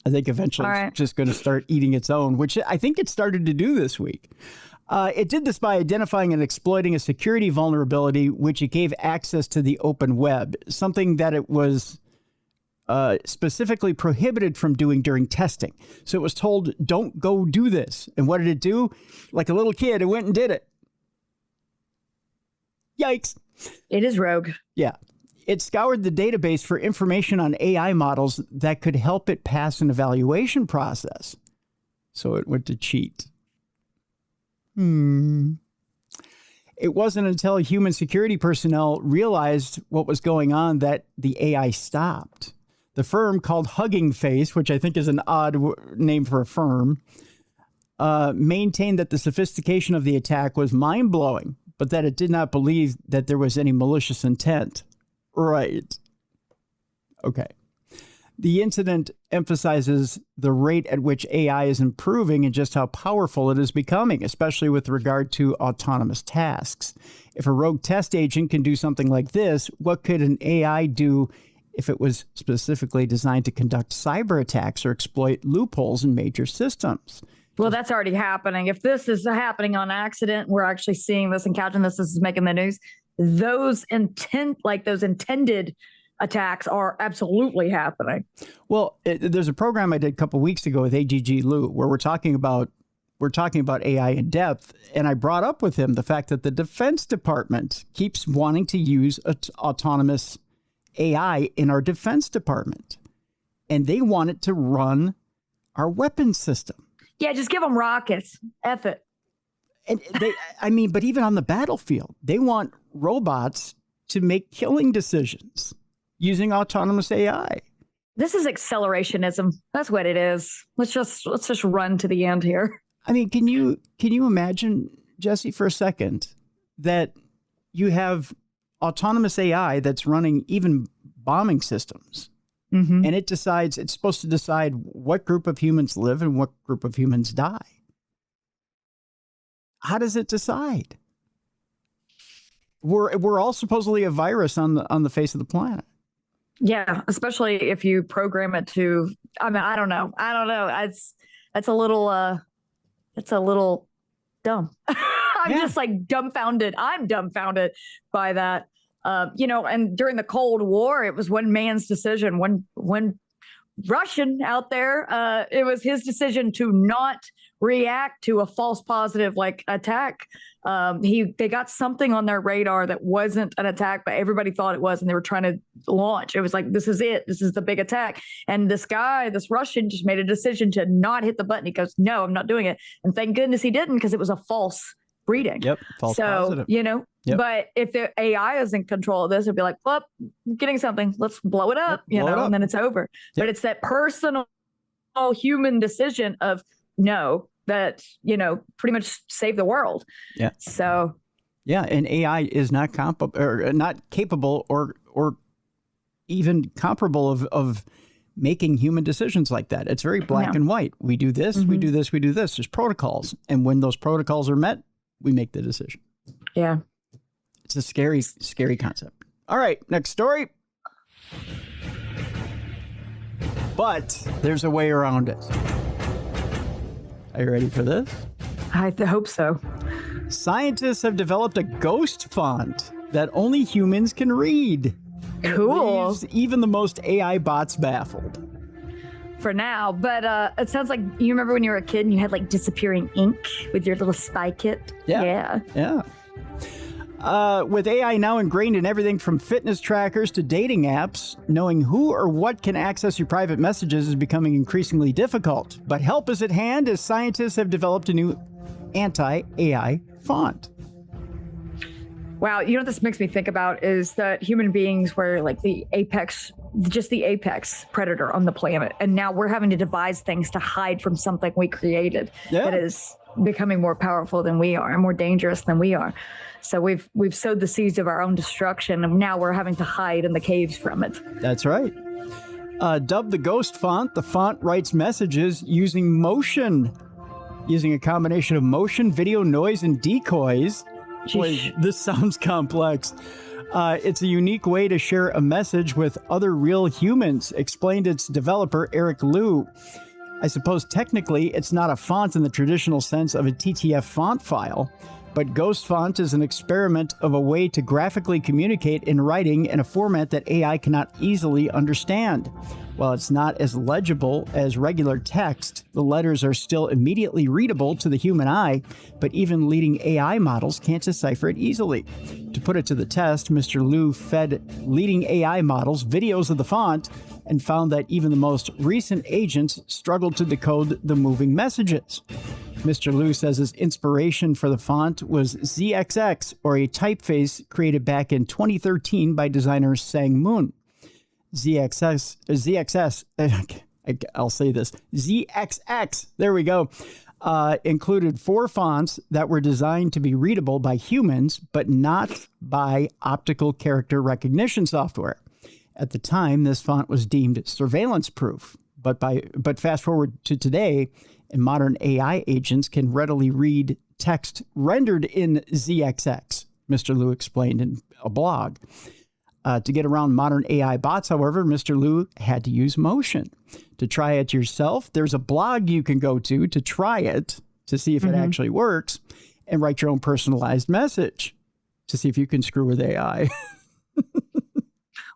I think eventually it's just going to start eating its own, which I think it started to do this week. It did this by identifying and exploiting a security vulnerability, which it gave access to the open web, something that it was specifically prohibited from doing during testing. So it was told, don't go do this. And what did it do? Like a little kid, it went and did it. Yikes. It is rogue. Yeah. It scoured the database for information on AI models that could help it pass an evaluation process. So it went to cheat. It wasn't until human security personnel realized what was going on that the AI stopped. The firm called Hugging Face, which I think is an odd name for a firm, maintained that the sophistication of the attack was mind-blowing, but that it did not believe that there was any malicious intent. Right. Okay. The incident emphasizes the rate at which AI is improving and just how powerful it is becoming, especially with regard to autonomous tasks. If a rogue test agent can do something like this, what could an AI do if it was specifically designed to conduct cyber attacks or exploit loopholes in major systems? Well, that's already happening. If this is happening on accident, we're actually seeing this and catching this. This is making the news. Those intended attacks are absolutely happening. Well, there's a program I did a couple of weeks ago with AGG Lou where we're talking about AI in depth, and I brought up with him the fact that the Defense Department keeps wanting to use autonomous AI in our Defense Department, and they want it to run our weapons system. Yeah, just give them rockets. F it. And but even on the battlefield, they want robots to make killing decisions using autonomous AI. This is accelerationism. That's what it is. Let's just run to the end here. I mean, can you imagine, Jessi, for a second, that you have autonomous AI that's running even bombing systems, and it's supposed to decide what group of humans live and what group of humans die. How does it decide? We're all supposedly a virus on the face of the planet. Yeah, especially if you program it to. I mean, I don't know. It's a little dumb. I'm just like dumbfounded. I'm dumbfounded by that. And during the Cold War, it was one man's decision. One Russian out there, it was his decision to not react to a false positive attack. They got something on their radar that wasn't an attack, but everybody thought it was, and they were trying to launch. It was like, this is it. This is the big attack. And this Russian just made a decision to not hit the button. He goes, no, I'm not doing it. And thank goodness he didn't, because it was a false reading. Yep. False positive. Yep. But if the AI is in control of this, it'd be like, well, I'm getting something. Let's blow it up, and then it's over. Yep. But it's that personal human decision of no, that, pretty much save the world. Yeah. So Yeah, and AI is not not capable or even comparable of making human decisions like that. It's very black and white. We do this, we do this, we do this. There's protocols. And when those protocols are met, we make the decision. Yeah. It's a scary, scary concept. All right, next story. But there's a way around it. Are you ready for this? I hope so. Scientists have developed a ghost font that only humans can read. Cool. It leaves even the most AI bots baffled. For now, but it sounds like you remember when you were a kid and you had like disappearing ink with your little spy kit. Yeah. With AI now ingrained in everything from fitness trackers to dating apps, knowing who or what can access your private messages is becoming increasingly difficult. But help is at hand as scientists have developed a new anti-AI font. Wow, you know what this makes me think about is that human beings were like the apex predator on the planet. And now we're having to devise things to hide from something we created that is becoming more powerful than we are and more dangerous than we are. So we've sowed the seeds of our own destruction, and now we're having to hide in the caves from it. That's right. Dubbed the Ghost font, the font writes messages using motion, using a combination of motion, video, noise, and decoys. Boy, this sounds complex. It's a unique way to share a message with other real humans, explained its developer, Eric Liu. I suppose technically it's not a font in the traditional sense of a TTF font file, but Ghost Font is an experiment of a way to graphically communicate in writing in a format that AI cannot easily understand. While it's not as legible as regular text, the letters are still immediately readable to the human eye, but even leading AI models can't decipher it easily. To put it to the test, Mr. Liu fed leading AI models videos of the font and found that even the most recent agents struggled to decode the moving messages. Mr. Liu says his inspiration for the font was ZXX, or a typeface created back in 2013 by designer Sang Moon. ZXX, I'll say this, ZXX, there we go, included 4 fonts that were designed to be readable by humans, but not by optical character recognition software. At the time, this font was deemed surveillance-proof, but fast forward to today, and modern AI agents can readily read text rendered in ZXX, Mr. Liu explained in a blog. To get around modern AI bots, however, Mr. Liu had to use motion. To try it yourself, there's a blog you can go to try it, to see if it actually works, and write your own personalized message to see if you can screw with AI.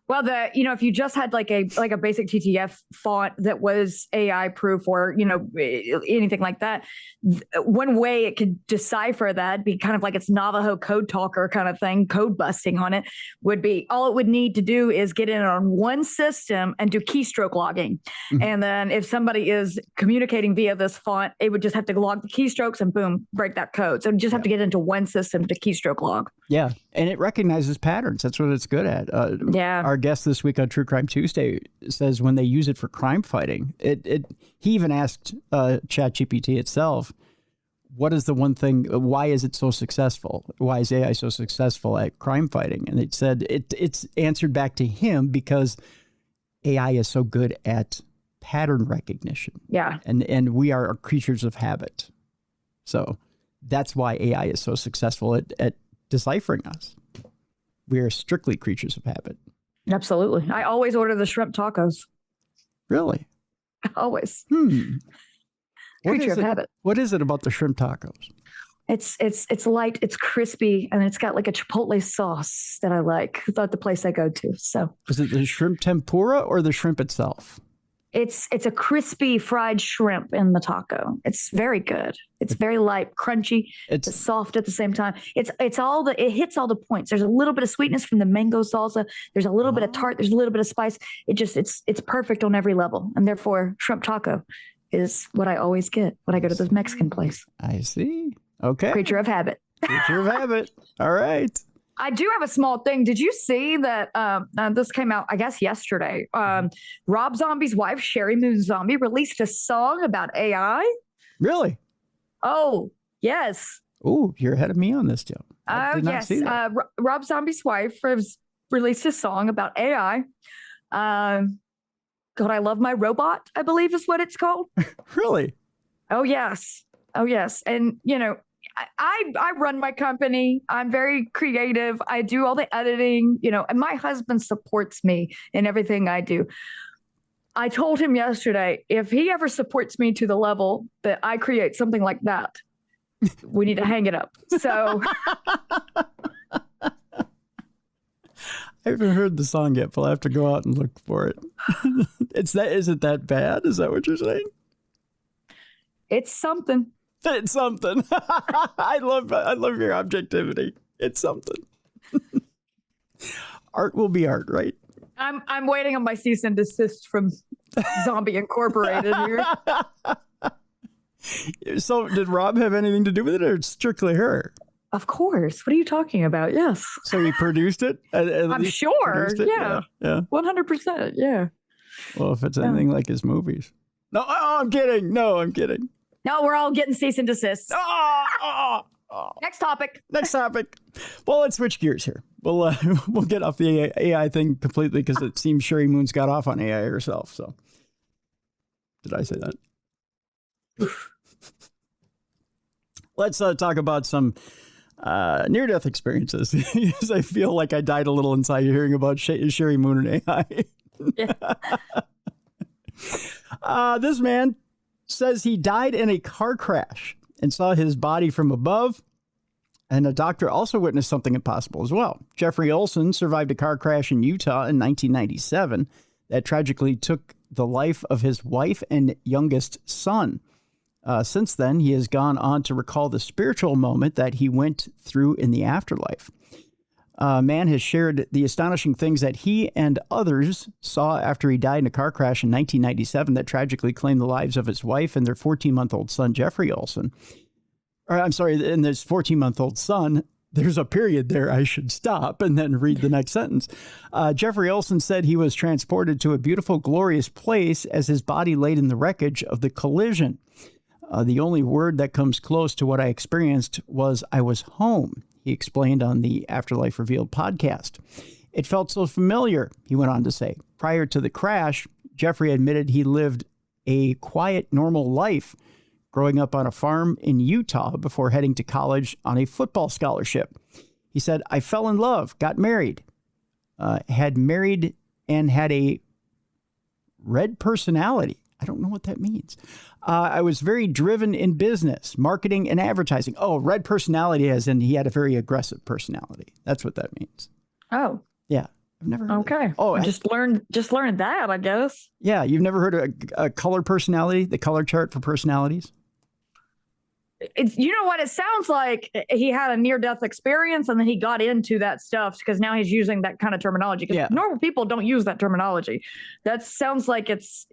Well, if you just had like a basic TTF font that was AI proof or, anything like that, one way it could decipher that, be kind of like its Navajo code talker kind of thing, code busting on it, would be all it would need to do is get in on one system and do keystroke logging. And then if somebody is communicating via this font, it would just have to log the keystrokes and boom, break that code. So just have to get into one system to keystroke log. Yeah. And it recognizes patterns. That's what it's good at. Our guest this week on True Crime Tuesday says when they use it for crime fighting, he even asked ChatGPT itself, what is the one thing, why is it so successful? Why is AI so successful at crime fighting? And it said it's answered back to him because AI is so good at pattern recognition. Yeah. And we are creatures of habit. So that's why AI is so successful at deciphering us. We are strictly creatures of habit. Absolutely. I always order the shrimp tacos. Really? Always. Creature of habit. What is it about the shrimp tacos? It's light, it's crispy, and it's got like a chipotle sauce that I like. That's the place I go to. So is it the shrimp tempura or the shrimp itself? It's a crispy fried shrimp in the taco. It's very good. It's very light, crunchy. It's soft at the same time. It hits all the points. There's a little bit of sweetness from the mango salsa. There's a little bit of tart. There's a little bit of spice. It's perfect on every level. And therefore, shrimp taco is what I always get when I go to the Mexican place. I see. Okay. Creature of habit. Creature of habit. All right. I do have a small thing. Did you see that this came out, I guess, yesterday? Rob Zombie's wife, Sherry Moon Zombie, released a song about AI. Really? Oh, yes. Oh, you're ahead of me on this, Joe. I did not Yes. see that. Rob Zombie's wife has released a song about AI. God, I Love My Robot, I believe is what it's called. Really? Oh, yes. Oh, yes. And, you know, I run my company. I'm very creative. I do all the editing, you know, and my husband supports me in everything I do. I told him yesterday, if he ever supports me to the level that I create something like that, we need to hang it up. So I haven't heard the song yet, but I'll have to go out and look for it. Is it that bad? Is that what you're saying? it's something. It's something. I love your objectivity. It's something. Art will be art, right? I'm waiting on my cease and desist from Zombie Incorporated here. So did Rob have anything to do with it, or it's strictly her? Of course. What are you talking about? Yes. So he produced it? I'm sure. Yeah. 100%. Yeah. Well, if it's anything like his movies. No, I'm kidding. No, I'm kidding. No, we're all getting cease and desist. Next topic. Next topic. Well, let's switch gears here. We'll get off the AI thing completely because it seems Sherry Moon's got off on AI herself. So, did I say that? Let's talk about some near-death experiences. Because I feel like I died a little inside hearing about Sherry Moon and AI. Yeah. This man says he died in a car crash and saw his body from above. And a doctor also witnessed something impossible as well. Jeffrey Olson survived a car crash in Utah in 1997 that tragically took the life of his wife and youngest son. Since then, he has gone on to recall the spiritual moment that he went through in the afterlife. Man has shared the astonishing things that he and others saw after he died in a car crash in 1997 that tragically claimed the lives of his wife and their 14-month-old son, Jeffrey Olson. And this 14-month-old son, there's a period there. I should stop and then read the next sentence. Jeffrey Olson said he was transported to a beautiful, glorious place as his body laid in the wreckage of the collision. The only word that comes close to what I experienced was I was home, he explained on the Afterlife Revealed podcast. It felt so familiar, he went on to say. Prior to the crash, Jeffrey admitted he lived a quiet, normal life, growing up on a farm in Utah before heading to college on a football scholarship. He said, I fell in love, got married, had married and had a red personality. I don't know what that means. I was very driven in business, marketing and advertising. Oh, red personality as in he had a very aggressive personality. That's what that means. Oh. Yeah. I've never heard Okay. That. Oh, I just learned that, I guess. Yeah. You've never heard of a color personality, the color chart for personalities? It's, you know what? It sounds like he had a near-death experience and then he got into that stuff because now he's using that kind of terminology. Because normal people don't use that terminology. That sounds like it's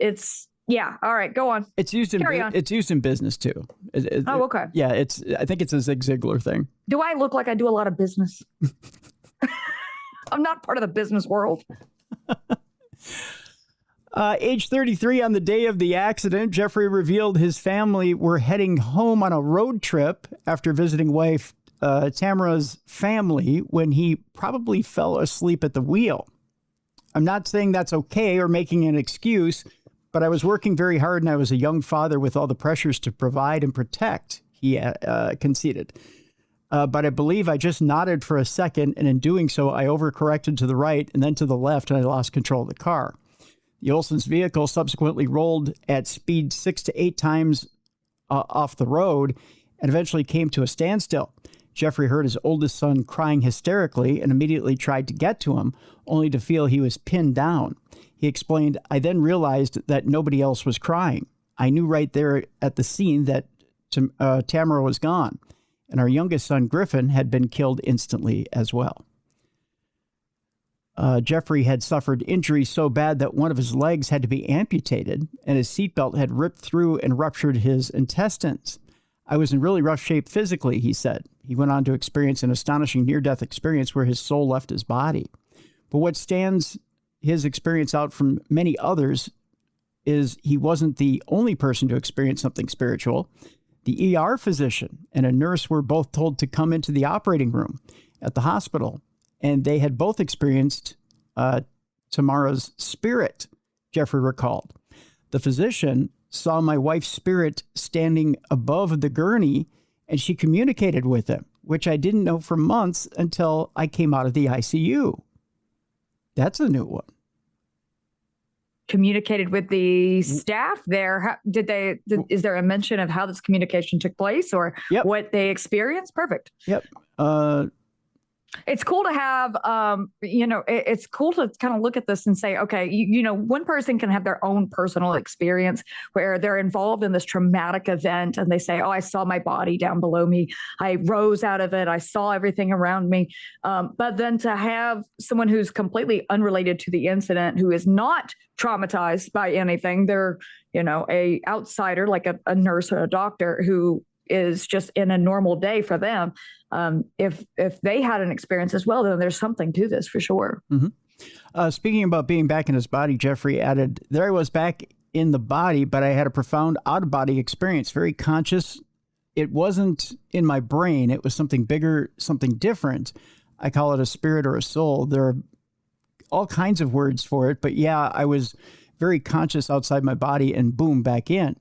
yeah. All right, go on. It's used in it's used in business too. Okay. Yeah, I think it's a Zig Ziglar thing. Do I look like I do a lot of business? I'm not part of the business world. Age 33 on the day of the accident, Jeffrey revealed his family were heading home on a road trip after visiting wife Tamara's family when he probably fell asleep at the wheel. I'm not saying that's okay or making an excuse, but I was working very hard and I was a young father with all the pressures to provide and protect, he conceded. But I believe I just nodded for a second, and in doing so, I overcorrected to the right and then to the left, and I lost control of the car. The Olson's vehicle subsequently rolled at speed 6 to 8 times off the road and eventually came to a standstill. Jeffrey heard his oldest son crying hysterically and immediately tried to get to him, only to feel he was pinned down. He explained, I then realized that nobody else was crying. I knew right there at the scene that Tamara was gone, and our youngest son, Griffin, had been killed instantly as well. Jeffrey had suffered injuries so bad that one of his legs had to be amputated, and his seatbelt had ripped through and ruptured his intestines. I was in really rough shape physically, he said. He went on to experience an astonishing near-death experience where his soul left his body. But what stands his experience out from many others is he wasn't the only person to experience something spiritual. The ER physician and a nurse were both told to come into the operating room at the hospital, and they had both experienced Tamara's spirit, Jeffrey recalled. The physician saw my wife's spirit standing above the gurney, and she communicated with him, which I didn't know for months until I came out of the ICU. That's a new one. Communicated with the staff there. Is there a mention of how this communication took place or what they experienced? Perfect. Yep. It's cool to have, it's cool to kind of look at this and say, okay, one person can have their own personal experience where they're involved in this traumatic event and they say, oh, I saw my body down below me. I rose out of it. I saw everything around me. But then to have someone who's completely unrelated to the incident, who is not traumatized by anything, they're, a outsider like a nurse or a doctor who is just in a normal day for them. If they had an experience as well, then there's something to this for sure. Mm-hmm. Speaking about being back in his body, Jeffrey added, there I was back in the body, but I had a profound out-of-body experience, very conscious. It wasn't in my brain. It was something bigger, something different. I call it a spirit or a soul. There are all kinds of words for it, but yeah, I was very conscious outside my body and boom, back in.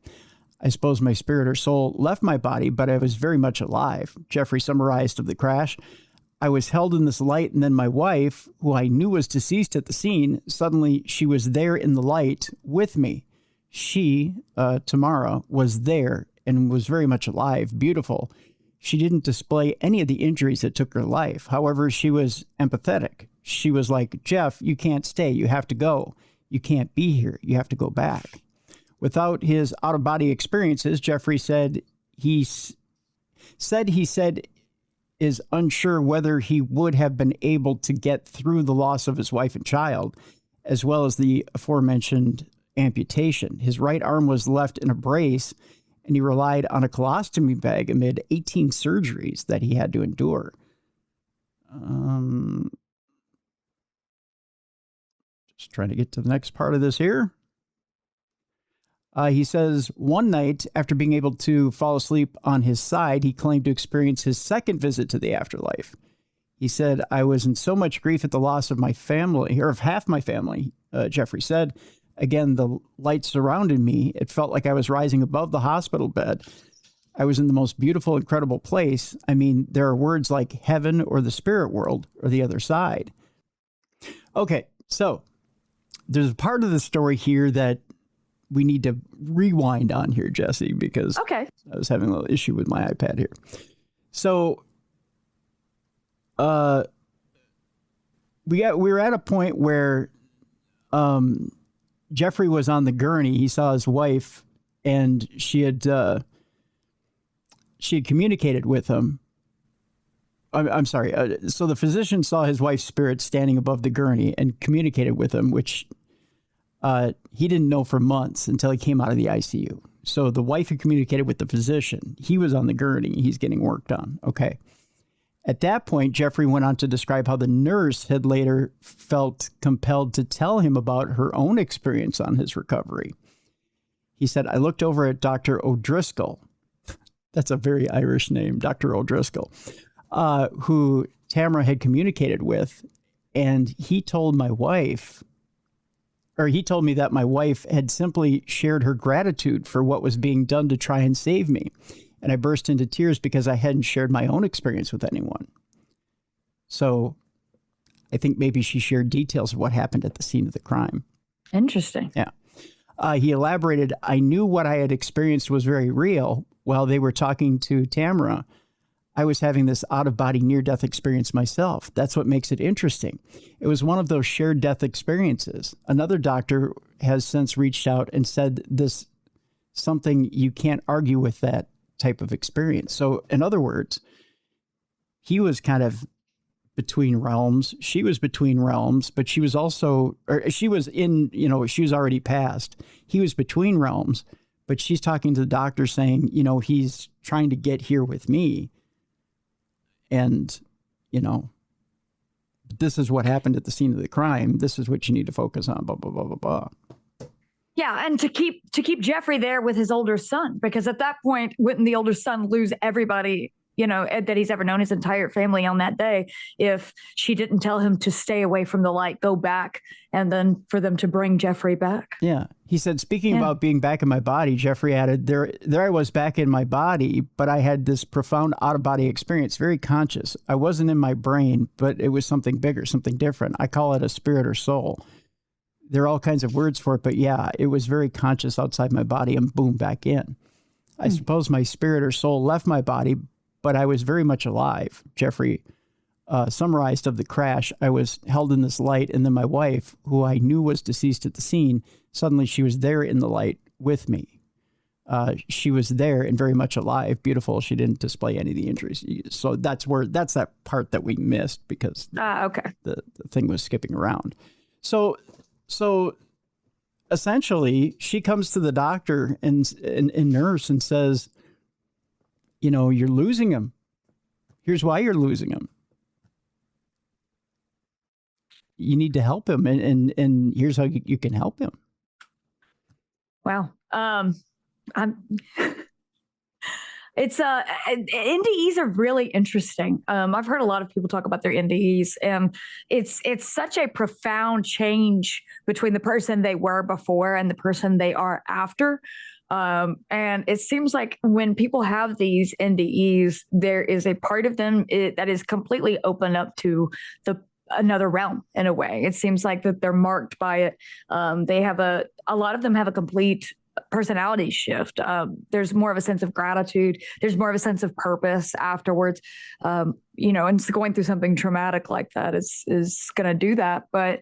I suppose my spirit or soul left my body, but I was very much alive. Jeffrey summarized of the crash. I was held in this light, and then my wife, who I knew was deceased at the scene, suddenly she was there in the light with me. She, Tamara, was there and was very much alive, beautiful. She didn't display any of the injuries that took her life. However, she was empathetic. She was like, Jeff, you can't stay. You have to go. You can't be here. You have to go back. Without his out-of-body experiences, Jeffrey said he is unsure whether he would have been able to get through the loss of his wife and child, as well as the aforementioned amputation. His right arm was left in a brace, and he relied on a colostomy bag amid 18 surgeries that he had to endure. Just trying to get to the next part of this here. He says one night, after being able to fall asleep on his side, he claimed to experience his second visit to the afterlife. He said, I was in so much grief at the loss of my family, or of half my family, Jeffrey said. Again, the light surrounded me. It felt like I was rising above the hospital bed. I was in the most beautiful, incredible place. I mean, there are words like heaven or the spirit world or the other side. Okay, so there's a part of the story here that we need to rewind on here, Jessi, because I was having a little issue with my iPad here. So we were at a point where Jeffrey was on the gurney. He saw his wife, and she had communicated with him. I'm sorry. So the physician saw his wife's spirit standing above the gurney and communicated with him, which he didn't know for months until he came out of the ICU. So the wife had communicated with the physician. He was on the gurney. He's getting worked on. Okay. At that point, Jeffrey went on to describe how the nurse had later felt compelled to tell him about her own experience on his recovery. He said, I looked over at Dr. O'Driscoll. That's a very Irish name, Dr. O'Driscoll, who Tamara had communicated with. And he told me that my wife had simply shared her gratitude for what was being done to try and save me. And I burst into tears because I hadn't shared my own experience with anyone. So I think maybe she shared details of what happened at the scene of the crime. Interesting. Yeah. He elaborated, I knew what I had experienced was very real. While they were talking to Tamara, I was having this out-of-body near-death experience myself. That's what makes it interesting. It was one of those shared death experiences. Another doctor has since reached out and said this something you can't argue with that type of experience. So in other words, he was kind of between realms. She was between realms, but she was also, or she was in, she was already passed. He was between realms, but she's talking to the doctor saying, he's trying to get here with me. And, this is what happened at the scene of the crime. This is what you need to focus on, blah, blah, blah, blah, blah. Yeah, and to keep Jeffrey there with his older son, because at that point, wouldn't the older son lose everybody, that he's ever known, his entire family on that day, if she didn't tell him to stay away from the light, go back, and then for them to bring Jeffrey back? Yeah. He said, speaking about being back in my body, Jeffrey added, there I was back in my body, but I had this profound out-of-body experience, very conscious. I wasn't in my brain, but it was something bigger, something different. I call it a spirit or soul. There are all kinds of words for it, but yeah, it was very conscious outside my body and boom, back in. I suppose my spirit or soul left my body, but I was very much alive. Jeffrey summarized of the crash. I was held in this light, and then my wife, who I knew was deceased at the scene, suddenly she was there in the light with me. She was there and very much alive, beautiful. She didn't display any of the injuries. So that's that part that we missed because the thing was skipping around. So essentially, she comes to the doctor and nurse and says, you're losing him. Here's why you're losing him. You need to help him, and here's how you can help him. Wow. It's NDEs are really interesting. I've heard a lot of people talk about their NDEs, and it's such a profound change between the person they were before and the person they are after. And it seems like when people have these NDEs, there is a part of them that is completely open up to another realm in a way. It seems like that they're marked by it. They have a lot of them have a complete personality shift. There's more of a sense of gratitude. There's more of a sense of purpose afterwards. And so going through something traumatic like that is going to do that. But,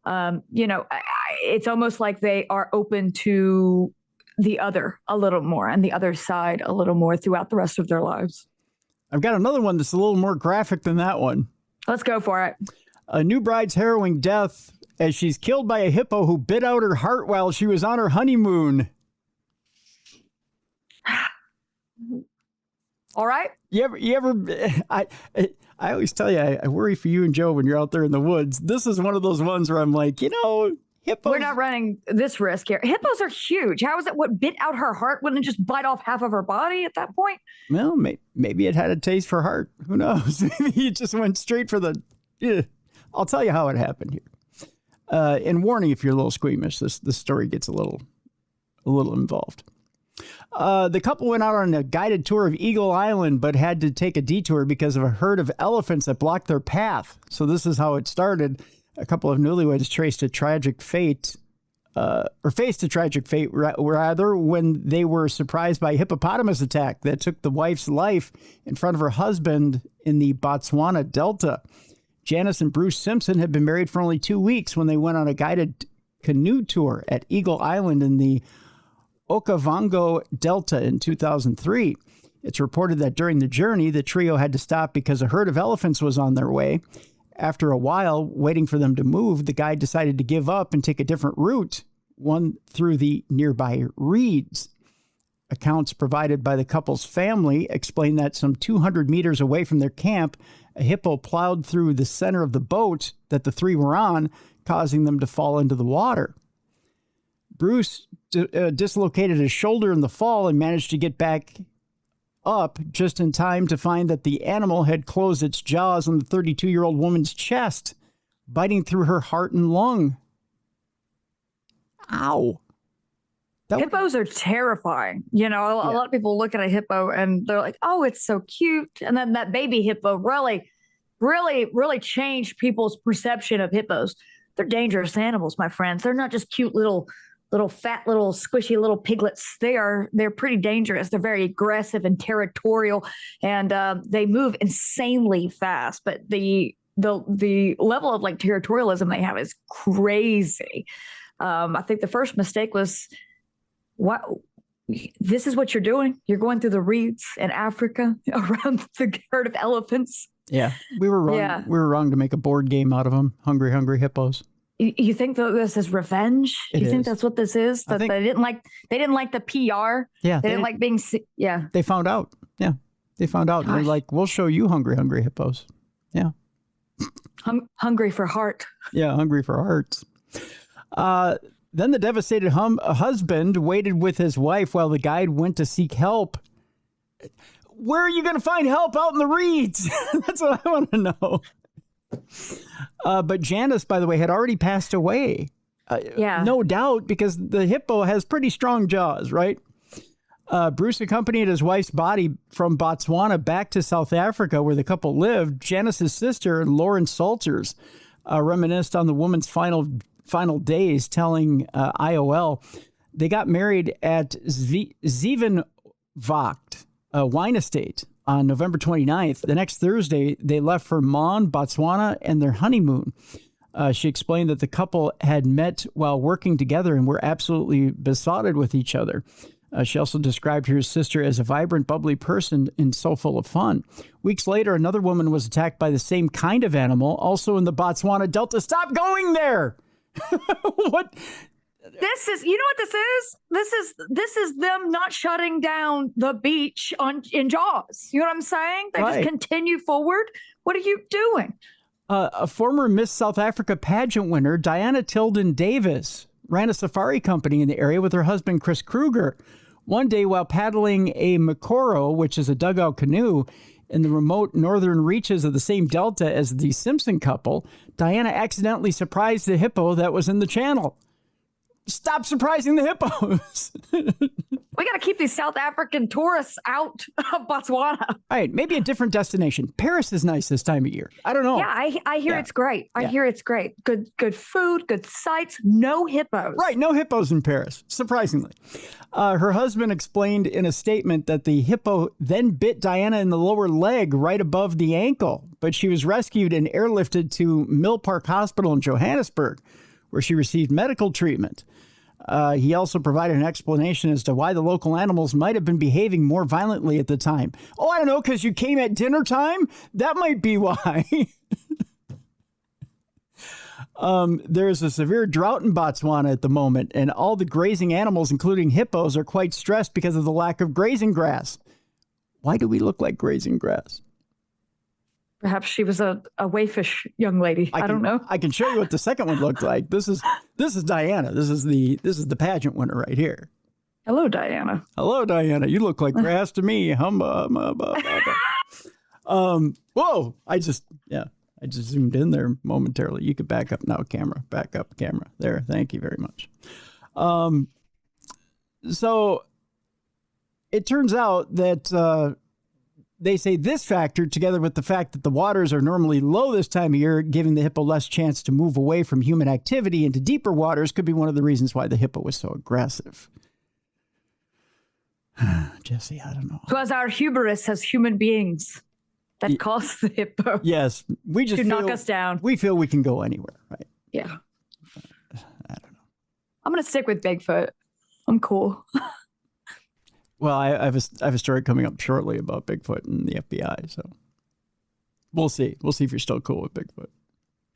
it's almost like they are open to the other a little more and the other side a little more throughout the rest of their lives. I've got another one that's a little more graphic than that one. Let's go for it. A new bride's harrowing death as she's killed by a hippo who bit out her heart while she was on her honeymoon. All right. I always tell you, I worry for you and Joe when you're out there in the woods. This is one of those ones where I'm like, hippos. We're not running this risk here. Hippos are huge. How is it what bit out her heart? Wouldn't it just bite off half of her body at that point? Well, maybe it had a taste for heart. Who knows? Maybe it just went straight for the... I'll tell you how it happened here. And warning, if you're a little squeamish, this story gets a little involved. The couple went out on a guided tour of Eagle Island, but had to take a detour because of a herd of elephants that blocked their path. So this is how it started. A couple of newlyweds faced a tragic fate, rather, when they were surprised by a hippopotamus attack that took the wife's life in front of her husband in the Botswana Delta. Janice and Bruce Simpson had been married for only 2 weeks when they went on a guided canoe tour at Eagle Island in the Okavango Delta in 2003. It's reported that during the journey, the trio had to stop because a herd of elephants was on their way. After a while, waiting for them to move, the guide decided to give up and take a different route, one through the nearby reeds. Accounts provided by the couple's family explain that some 200 meters away from their camp, a hippo plowed through the center of the boat that the three were on, causing them to fall into the water. Bruce dislocated his shoulder in the fall and managed to get back up just in time to find that the animal had closed its jaws on the 32-year-old woman's chest, biting through her heart and lung. Ow. Hippos are terrifying. A lot of people look at a hippo and they're like, oh, it's so cute. And then that baby hippo really, really, really changed people's perception of hippos. They're dangerous animals, my friends. They're not just cute little fat, little squishy little piglets. They're pretty dangerous. They're very aggressive and territorial, and they move insanely fast. But the level of territorialism they have is crazy. I think the first mistake was, wow, this is what you're doing. You're going through the reeds in Africa around the herd of elephants. Yeah, we were wrong. Yeah. We were wrong to make a board game out of them. Hungry, hungry hippos. You think that this is revenge? You think that's what this is? That they didn't like the PR? Yeah. They didn't like being... Yeah. They found out. Yeah. They found out. They're like, we'll show you hungry, hungry hippos. Yeah. Hungry for heart. Yeah, hungry for hearts. Then the devastated husband waited with his wife while the guide went to seek help. Where are you going to find help out in the reeds? That's what I want to know. But Janice, by the way, had already passed away. No doubt, because the hippo has pretty strong jaws, right? Bruce accompanied his wife's body from Botswana back to South Africa, where the couple lived. Janice's sister, Lauren Salters, reminisced on the woman's final days, telling IOL they got married at Zevenwacht wine estate on November 29th. The next Thursday, they left for Mon, Botswana, and their honeymoon. She explained that the couple had met while working together and were absolutely besotted with each other. She also described her sister as a vibrant, bubbly person and so full of fun. Weeks later, another woman was attacked by the same kind of animal, also in the Botswana Delta. Stop going there! What? This is, you know what this is? This is them not shutting down the beach in Jaws. You know what I'm saying? They just continue forward. What are you doing? A former Miss South Africa pageant winner, Diana Tilden Davis, ran a safari company in the area with her husband, Chris Kruger. One day, while paddling a Makoro, which is a dugout canoe, in the remote northern reaches of the same delta as the Simpson couple, Diana accidentally surprised the hippo that was in the channel. Stop surprising the hippos. We got to keep these South African tourists out of Botswana. All right, maybe a different destination. Paris is nice this time of year. I don't know. Yeah, I hear it's great. I hear it's great. Good food, good sights, no hippos. Right, no hippos in Paris, surprisingly. Her husband explained in a statement that the hippo then bit Diana in the lower leg right above the ankle, but she was rescued and airlifted to Mill Park Hospital in Johannesburg, where she received medical treatment. He also provided an explanation as to why the local animals might have been behaving more violently at the time. Oh, I don't know, because you came at dinner time? That might be why. There's a severe drought in Botswana at the moment, and all the grazing animals, including hippos, are quite stressed because of the lack of grazing grass. Why do we look like grazing grass? Perhaps she was a waifish young lady. I don't know. I can show you what the second one looked like. This is Diana. This is the pageant winner right here. Hello, Diana. Hello, Diana. You look like grass to me. Whoa! I just zoomed in there momentarily. You could back up now, camera. Back up, camera. There. Thank you very much. So it turns out that. They say this factor, together with the fact that the waters are normally low this time of year, giving the hippo less chance to move away from human activity into deeper waters, could be one of the reasons why the hippo was so aggressive. Jessi, I don't know. It was our hubris as human beings that caused the hippo. Yes, we just to knock us down. We feel we can go anywhere, right? Yeah. I don't know. I'm going to stick with Bigfoot. I'm cool. Well, I have a story coming up shortly about Bigfoot and the FBI, so we'll see. We'll see if you're still cool with Bigfoot.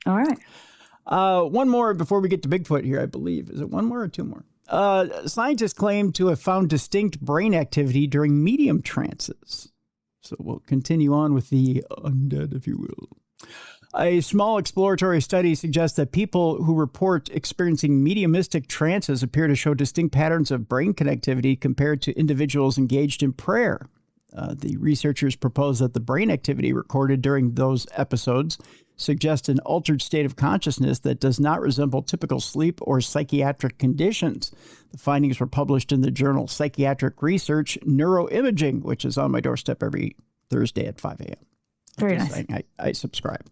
All right. One more before we get to Bigfoot here, I believe. Is it one more or two more? Scientists claim to have found distinct brain activity during medium trances. So we'll continue on with the undead, if you will. A small exploratory study suggests that people who report experiencing mediumistic trances appear to show distinct patterns of brain connectivity compared to individuals engaged in prayer. The researchers propose that the brain activity recorded during those episodes suggests an altered state of consciousness that does not resemble typical sleep or psychiatric conditions. The findings were published in the journal Psychiatric Research Neuroimaging, which is on my doorstep every Thursday at 5 a.m. Very nice. I subscribe.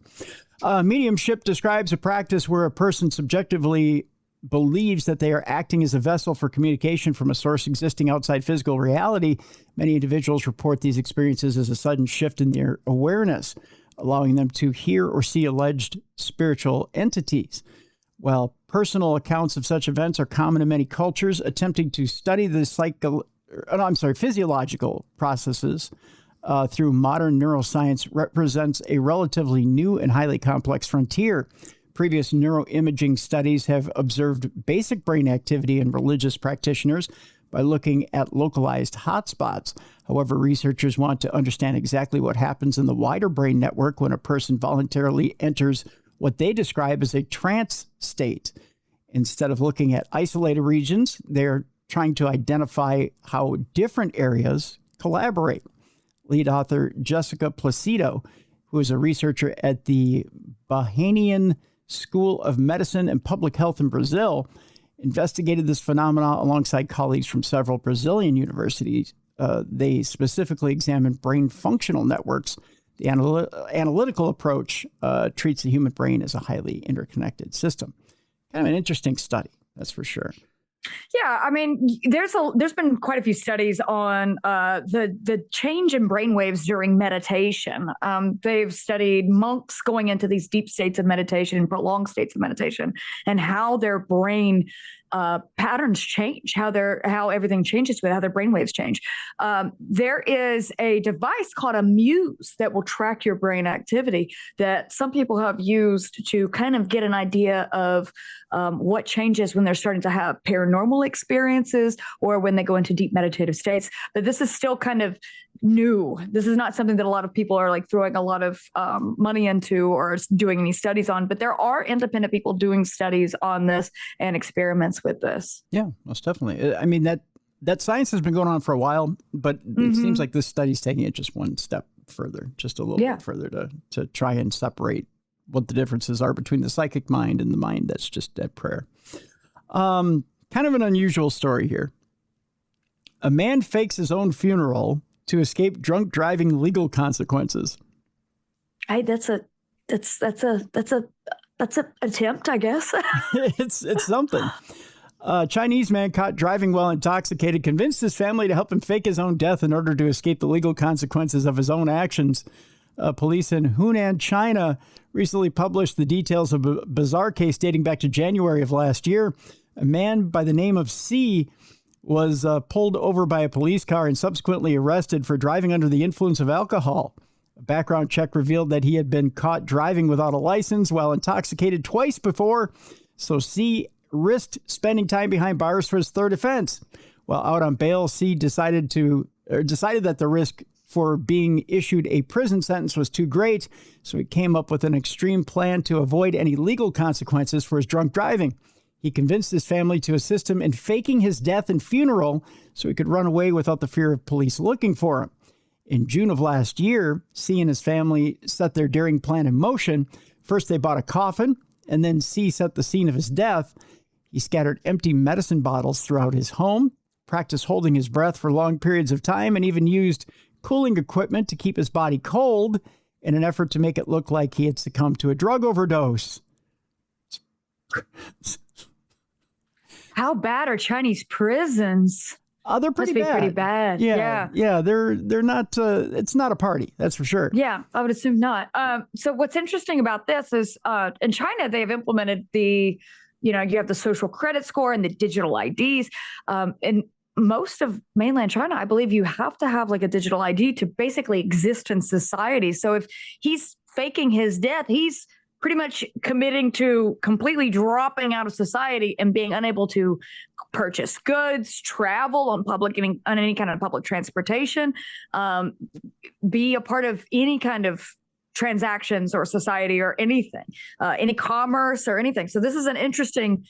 Mediumship describes a practice where a person subjectively believes that they are acting as a vessel for communication from a source existing outside physical reality. Many individuals report these experiences as a sudden shift in their awareness, allowing them to hear or see alleged spiritual entities. While personal accounts of such events are common in many cultures, attempting to study the physiological processes through modern neuroscience represents a relatively new and highly complex frontier. Previous neuroimaging studies have observed basic brain activity in religious practitioners by looking at localized hotspots. However, researchers want to understand exactly what happens in the wider brain network when a person voluntarily enters what they describe as a trance state. Instead of looking at isolated regions, they're trying to identify how different areas collaborate. Lead author Jessica Placido, who is a researcher at the Bahanian School of Medicine and Public Health in Brazil, investigated this phenomenon alongside colleagues from several Brazilian universities. They specifically examined brain functional networks. The analytical approach treats the human brain as a highly interconnected system. Kind of an interesting study, that's for sure. Yeah, I mean, there's been quite a few studies on the change in brainwaves during meditation. They've studied monks going into these deep states of meditation, prolonged states of meditation, and how their brain patterns change, how everything changes with how their brainwaves change. There is a device called a Muse that will track your brain activity that some people have used to kind of get an idea of what changes when they're starting to have paranormal experiences or when they go into deep meditative states. But this is still kind of new. This is not something that a lot of people are like throwing a lot of money into or doing any studies on, but there are independent people doing studies on this and experiments with this. Yeah, most definitely. I mean, that science has been going on for a while, but it seems like this study's taking it just one step further, just a little bit further to try and separate what the differences are between the psychic mind and the mind that's just at prayer. Kind of an unusual story here. A man fakes his own funeral to escape drunk driving legal consequences. Hey, that's a attempt, I guess. It's something. A Chinese man caught driving while intoxicated convinced his family to help him fake his own death in order to escape the legal consequences of his own actions. Police in Hunan, China, recently published the details of a bizarre case dating back to January of last year. A man by the name of C was pulled over by a police car and subsequently arrested for driving under the influence of alcohol. A background check revealed that he had been caught driving without a license while intoxicated twice before, so C risked spending time behind bars for his third offense. While out on bail, C decided that the risk for being issued a prison sentence was too great, so he came up with an extreme plan to avoid any legal consequences for his drunk driving. He convinced his family to assist him in faking his death and funeral so he could run away without the fear of police looking for him. In June of last year, C and his family set their daring plan in motion. First, they bought a coffin, and then C set the scene of his death. He scattered empty medicine bottles throughout his home, practiced holding his breath for long periods of time, and even used cooling equipment to keep his body cold in an effort to make it look like he had succumbed to a drug overdose. How bad are Chinese prisons? They're pretty bad. Pretty bad. Yeah. They're not. It's not a party, that's for sure. Yeah, I would assume not. So what's interesting about this is in China they have implemented you have the social credit score and the digital IDs. In most of mainland China, I believe you have to have like a digital ID to basically exist in society. So if he's faking his death, he's pretty much committing to completely dropping out of society and being unable to purchase goods, travel on any kind of public transportation, be a part of any kind of transactions or society or anything, any commerce or anything. So this is an interesting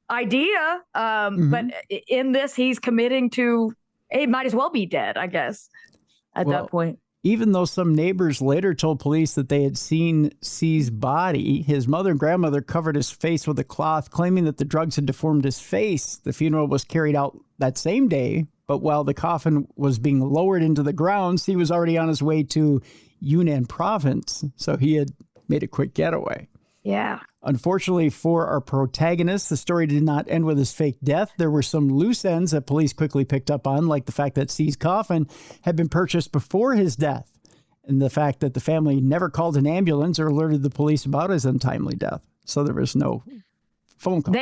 idea, but in this, he's committing to, it might as well be dead, I guess, at that point. Even though some neighbors later told police that they had seen C's body, his mother and grandmother covered his face with a cloth, claiming that the drugs had deformed his face. The funeral was carried out that same day, but while the coffin was being lowered into the ground, C was already on his way to Yunnan province, so he had made a quick getaway. Yeah. Unfortunately for our protagonist, the story did not end with his fake death. There were some loose ends that police quickly picked up on, like the fact that C's coffin had been purchased before his death, and the fact that the family never called an ambulance or alerted the police about his untimely death. So there was no phone call.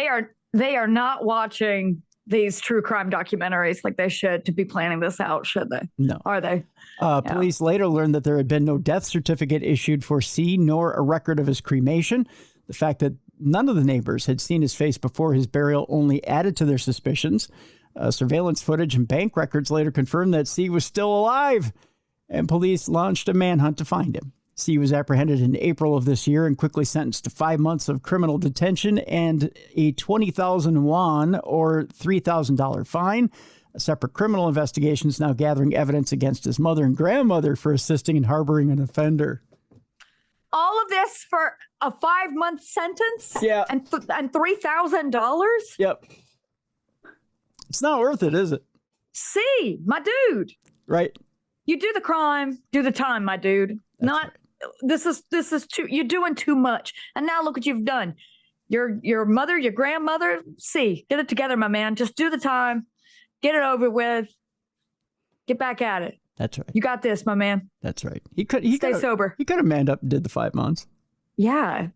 They are not watching these true crime documentaries like they should to be planning this out, should they? No. Are they? Police later learned that there had been no death certificate issued for C, nor a record of his cremation. The fact that none of the neighbors had seen his face before his burial only added to their suspicions. Surveillance footage and bank records later confirmed that C was still alive, and police launched a manhunt to find him. C was apprehended in April of this year and quickly sentenced to 5 months of criminal detention and a 20,000 won or $3,000 fine. A separate criminal investigation is now gathering evidence against his mother and grandmother for assisting in harboring an offender. All of this for a 5-month sentence? Yeah. And $3,000? Yep. It's not worth it, is it? See, my dude. Right. You do the crime, do the time, my dude. That's Not right. This is too, you're doing too much. And now look what you've done. Your mother, your grandmother, get it together, my man. Just do the time. Get it over with. Get back at it. That's right. You got this, my man. That's right. Stay sober. He could have manned up and did the 5 months. Yeah.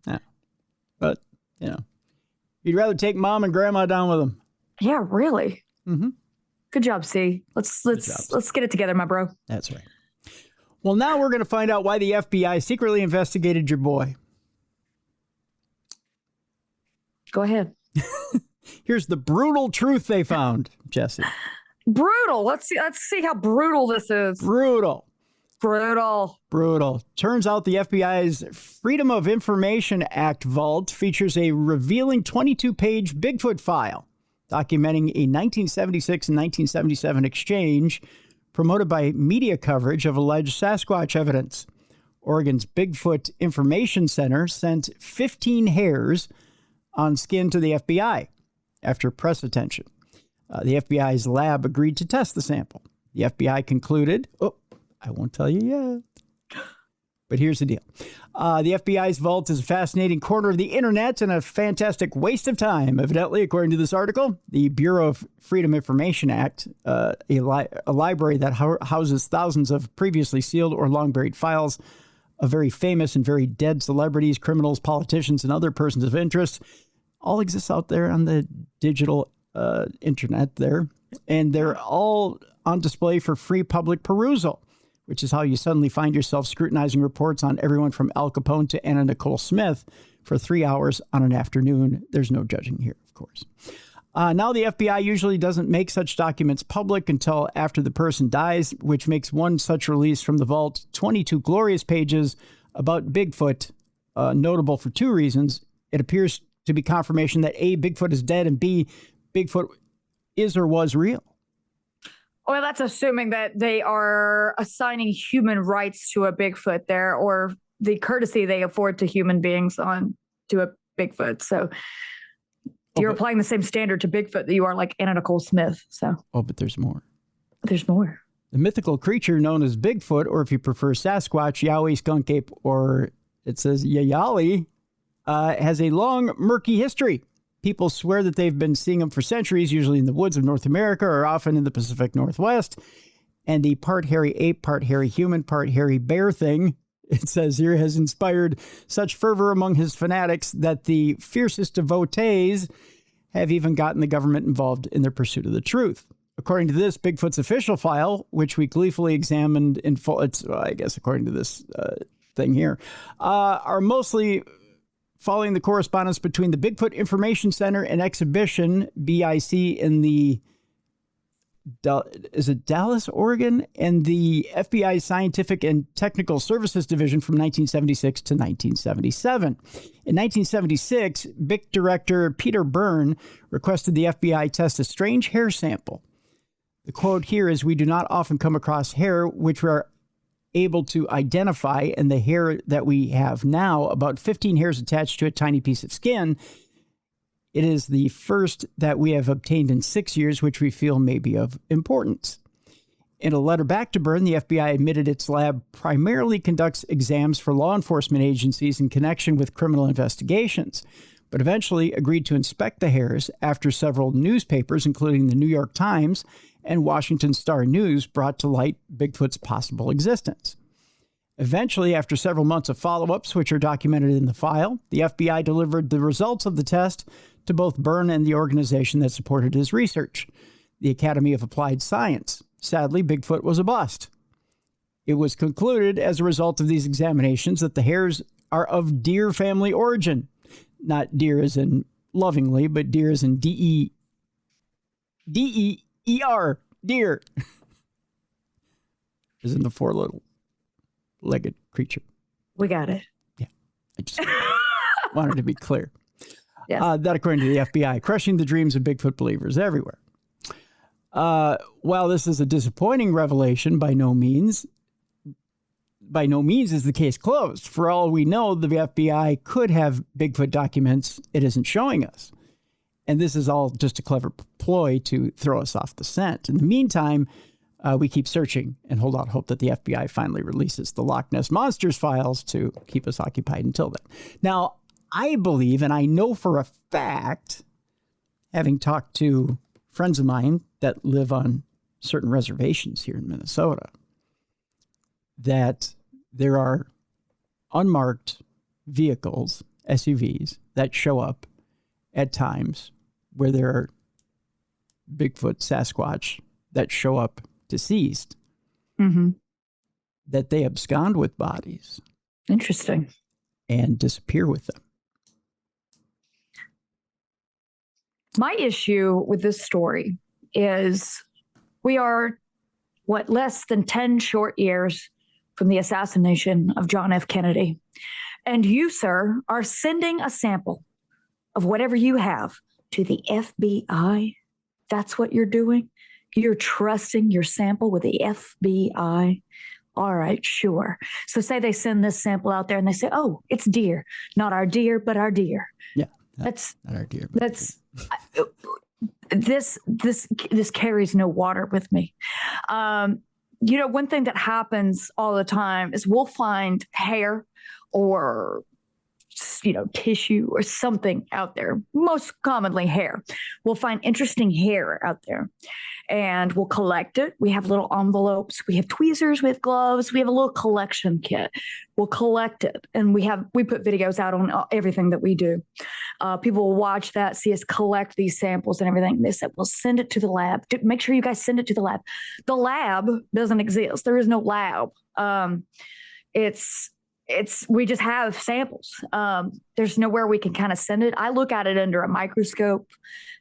But, he'd rather take mom and grandma down with him. Yeah, really. Mm-hmm. Good job, C. Let's get it together, my bro. That's right. Well, now we're going to find out why the FBI secretly investigated your boy. Go ahead. Here's the brutal truth they found, Jessi. Brutal. Let's see how brutal this is. Brutal. Turns out the FBI's Freedom of Information Act vault features a revealing 22-page Bigfoot file documenting a 1976 and 1977 exchange promoted by media coverage of alleged Sasquatch evidence. Oregon's Bigfoot Information Center sent 15 hairs on skin to the FBI after press attention. The FBI's lab agreed to test the sample. The FBI concluded, I won't tell you yet, but here's the deal. The FBI's vault is a fascinating corner of the internet and a fantastic waste of time. Evidently, according to this article, the Bureau of Freedom Information Act, a library that houses thousands of previously sealed or long-buried files of very famous and very dead celebrities, criminals, politicians, and other persons of interest, all exists out there on the digital internet there. And they're all on display for free public perusal, which is how you suddenly find yourself scrutinizing reports on everyone from Al Capone to Anna Nicole Smith for 3 hours on an afternoon. There's no judging here, of course. Now, the FBI usually doesn't make such documents public until after the person dies, which makes one such release from the vault 22 glorious pages about Bigfoot notable for two reasons. It appears to be confirmation that A, Bigfoot is dead, and B, Bigfoot is or was real. Well, that's assuming that they are assigning human rights to a Bigfoot there, or the courtesy they afford to human beings to a Bigfoot. So you're applying the same standard to Bigfoot that you are like Anna Nicole Smith. So. But there's more. There's more. The mythical creature known as Bigfoot, or if you prefer Sasquatch, Yowie, Skunk Ape, or it says Yayali, has a long, murky history. People swear that they've been seeing them for centuries, usually in the woods of North America or often in the Pacific Northwest. And the part hairy ape, part hairy human, part hairy bear thing, it says here, has inspired such fervor among his fanatics that the fiercest devotees have even gotten the government involved in their pursuit of the truth. According to this, Bigfoot's official file, which we gleefully examined in full, I guess according to this thing here, are mostly following the correspondence between the Bigfoot Information Center and Exhibition, BIC, in the, is it Dallas, Oregon, and the FBI Scientific and Technical Services Division from 1976 to 1977. In 1976, BIC Director Peter Byrne requested the FBI test a strange hair sample. The quote here is, "We do not often come across hair which we are able to identify, and the hair that we have now, about 15 hairs attached to a tiny piece of skin. It is the first that we have obtained in 6 years, which we feel may be of importance." In a letter back to Byrne, the FBI admitted its lab primarily conducts exams for law enforcement agencies in connection with criminal investigations, but eventually agreed to inspect the hairs after several newspapers, including the New York Times and Washington Star News, brought to light Bigfoot's possible existence. Eventually, after several months of follow-ups, which are documented in the file, the FBI delivered the results of the test to both Byrne and the organization that supported his research, the Academy of Applied Science. Sadly, Bigfoot was a bust. It was concluded as a result of these examinations that the hairs are of deer family origin. Not deer as in lovingly, but deer as in D-E-E-R, deer. As in the four-legged creature. We got it. Yeah. I just wanted to be clear. Yes. That according to the FBI, crushing the dreams of Bigfoot believers everywhere. While this is a disappointing revelation, by no means is the case closed. For all we know, the FBI could have Bigfoot documents it isn't showing us. And this is all just a clever ploy to throw us off the scent. In the meantime, we keep searching and hold out hope that the FBI finally releases the Loch Ness Monsters files to keep us occupied until then. Now, I believe, and I know for a fact, having talked to friends of mine that live on certain reservations here in Minnesota, that there are unmarked vehicles, SUVs, that show up at times where there are Bigfoot, Sasquatch that show up deceased, that they abscond with bodies. Interesting. And disappear with them. My issue with this story is we are, less than 10 short years from the assassination of John F. Kennedy. And you, sir, are sending a sample of whatever you have to the FBI. That's what you're doing? You're trusting your sample with the FBI? All right, sure. So say they send this sample out there and they say, oh, it's deer. Not our deer, but our deer. Yeah. That's not our deer. That's this carries no water with me. One thing that happens all the time is we'll find hair or tissue or something out there, most commonly hair. We'll find interesting hair out there and we'll collect it. We have little envelopes, we have tweezers, we have gloves, we have a little collection kit. We'll collect it and we put videos out on everything that we do. People will watch that, see us collect these samples and everything. They said, we'll send it to the lab. Make sure you guys send it to the lab. The lab doesn't exist. There is no lab. We just have samples. There's nowhere we can kind of send it. I look at it under a microscope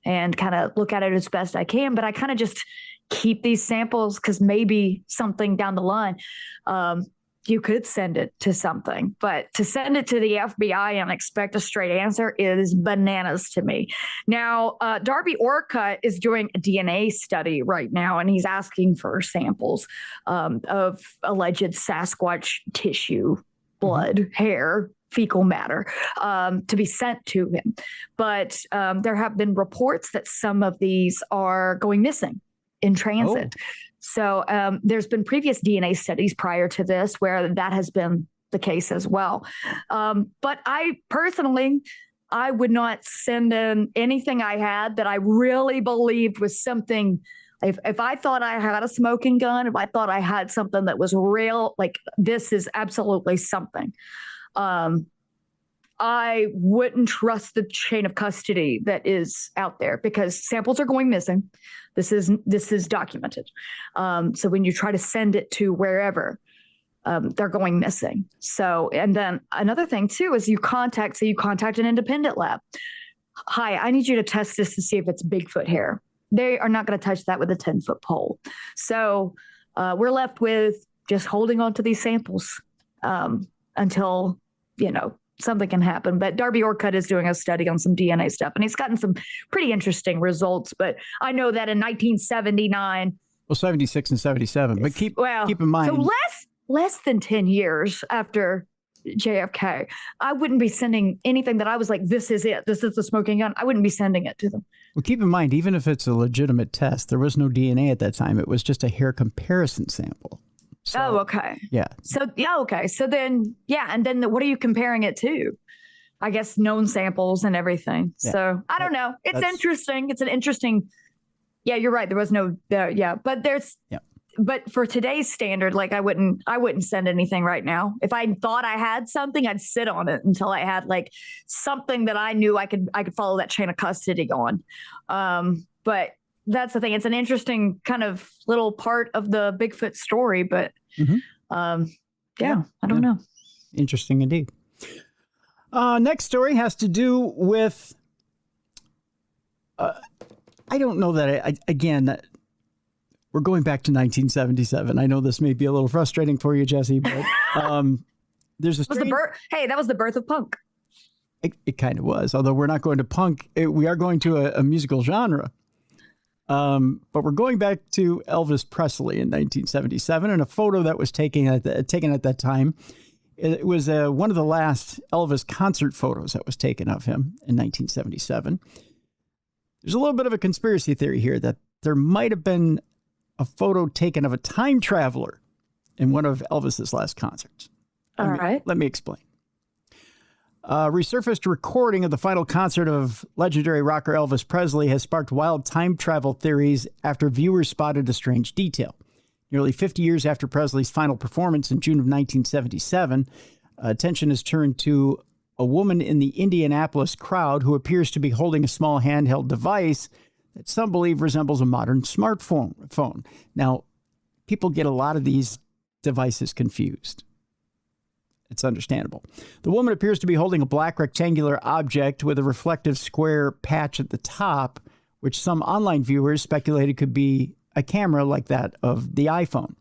and kind of look at it as best I can, but I kind of just keep these samples because maybe something down the line, you could send it to something, but to send it to the FBI and expect a straight answer is bananas to me. Now, Darby Orcutt is doing a DNA study right now, and he's asking for samples of alleged Sasquatch tissue, blood, hair, fecal matter to be sent to him. But there have been reports that some of these are going missing in transit. Oh. So there's been previous DNA studies prior to this where that has been the case as well. But I personally, I would not send in anything I had that I really believed was something. If I thought I had a smoking gun, if I thought I had something that was real, like this is absolutely something, I wouldn't trust the chain of custody that is out there because samples are going missing. This is documented. So when you try to send it to wherever, they're going missing. So, and then another thing too is you contact an independent lab. Hi, I need you to test this to see if it's Bigfoot hair. They are not going to touch that with a 10-foot pole. So we're left with just holding on to these samples until, something can happen. But Darby Orcutt is doing a study on some DNA stuff, and he's gotten some pretty interesting results. But I know that in 1979. Well, 76 and 77. But keep in mind. So less than 10 years after JFK, I wouldn't be sending anything that I was like, this is it. This is the smoking gun. I wouldn't be sending it to them. Well, keep in mind, even if it's a legitimate test, there was no DNA at that time. It was just a hair comparison sample. So, okay. Yeah. So, okay. So then, and then what are you comparing it to? I guess known samples and everything. Yeah. So I don't know. It's interesting. It's an interesting. Yeah, you're right. There was no. But there's. Yeah. But for today's standard, like I wouldn't send anything right now. If I thought I had something, I'd sit on it until I had like something that I knew I could follow that chain of custody on. But that's the thing. It's an interesting kind of little part of the Bigfoot story, but I don't know. Interesting indeed. Next story has to do with, I don't know that again, we're going back to 1977. I know this may be a little frustrating for you, Jessi, but There's a That was the strange, birth. Hey, that was the birth of punk. it kind of was, although we're not going to punk. We are going to a musical genre. But we're going back to Elvis Presley in 1977, and a photo that was taken at that time. It was one of the last Elvis concert photos that was taken of him in 1977. There's a little bit of a conspiracy theory here that there might have been a photo taken of a time traveler in one of Elvis's last concerts. Let me explain. Resurfaced recording of the final concert of legendary rocker Elvis Presley has sparked wild time travel theories after viewers spotted a strange detail. Nearly 50 years after Presley's final performance in June of 1977, attention is turned to a woman in the Indianapolis crowd who appears to be holding a small handheld device that some believe resembles a modern smartphone. Now, people get a lot of these devices confused. It's understandable. The woman appears to be holding a black rectangular object with a reflective square patch at the top, which some online viewers speculated could be a camera like that of the iPhone.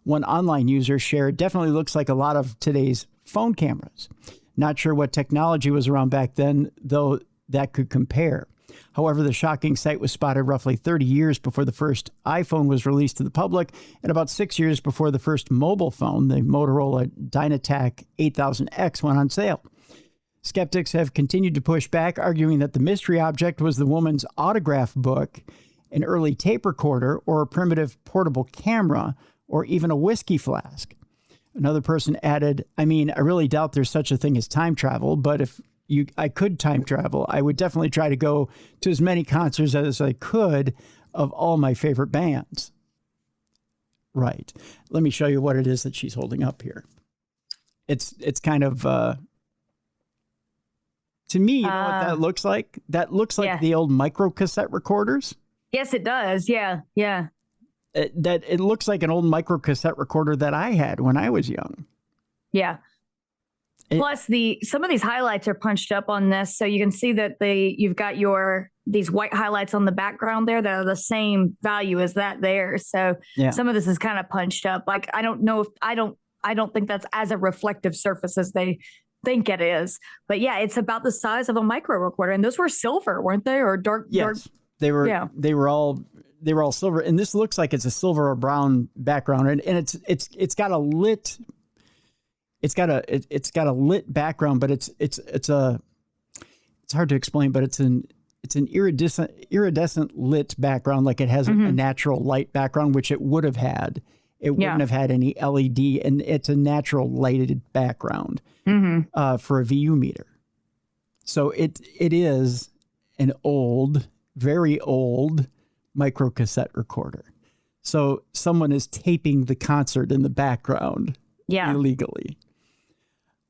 One online user shared, definitely looks like a lot of today's phone cameras. Not sure what technology was around back then, though that could compare. However, the shocking sight was spotted roughly 30 years before the first iPhone was released to the public and about 6 years before the first mobile phone, the Motorola Dynatac 8000X, went on sale. Skeptics have continued to push back, arguing that the mystery object was the woman's autograph book, an early tape recorder, or a primitive portable camera, or even a whiskey flask. Another person added, I really doubt there's such a thing as time travel, but if I could time travel, I would definitely try to go to as many concerts as I could of all my favorite bands. Right. Let me show you what it is that she's holding up here. It's kind of, to me, you know what that looks like? That looks like the old micro cassette recorders. Yes, it does. Yeah. Yeah. It looks like an old micro cassette recorder that I had when I was young. Yeah. Plus, some of these highlights are punched up on this, so you can see that you've got these white highlights on the background there that are the same value as that there. So some of this is kind of punched up. Like I don't think that's as a reflective surface as they think it is. But yeah, it's about the size of a micro recorder, and those were silver, weren't they, or dark? Yes, dark? They were. Yeah. They were all silver, and this looks like it's a silver or brown background, and it's got a lit. It's got a lit background, but it's hard to explain, but it's an iridescent lit background, like it has a natural light background, which it would have had. It wouldn't have had any LED, and it's a natural lighted background for a VU meter. So it is an old, very old micro cassette recorder. So someone is taping the concert in the background illegally.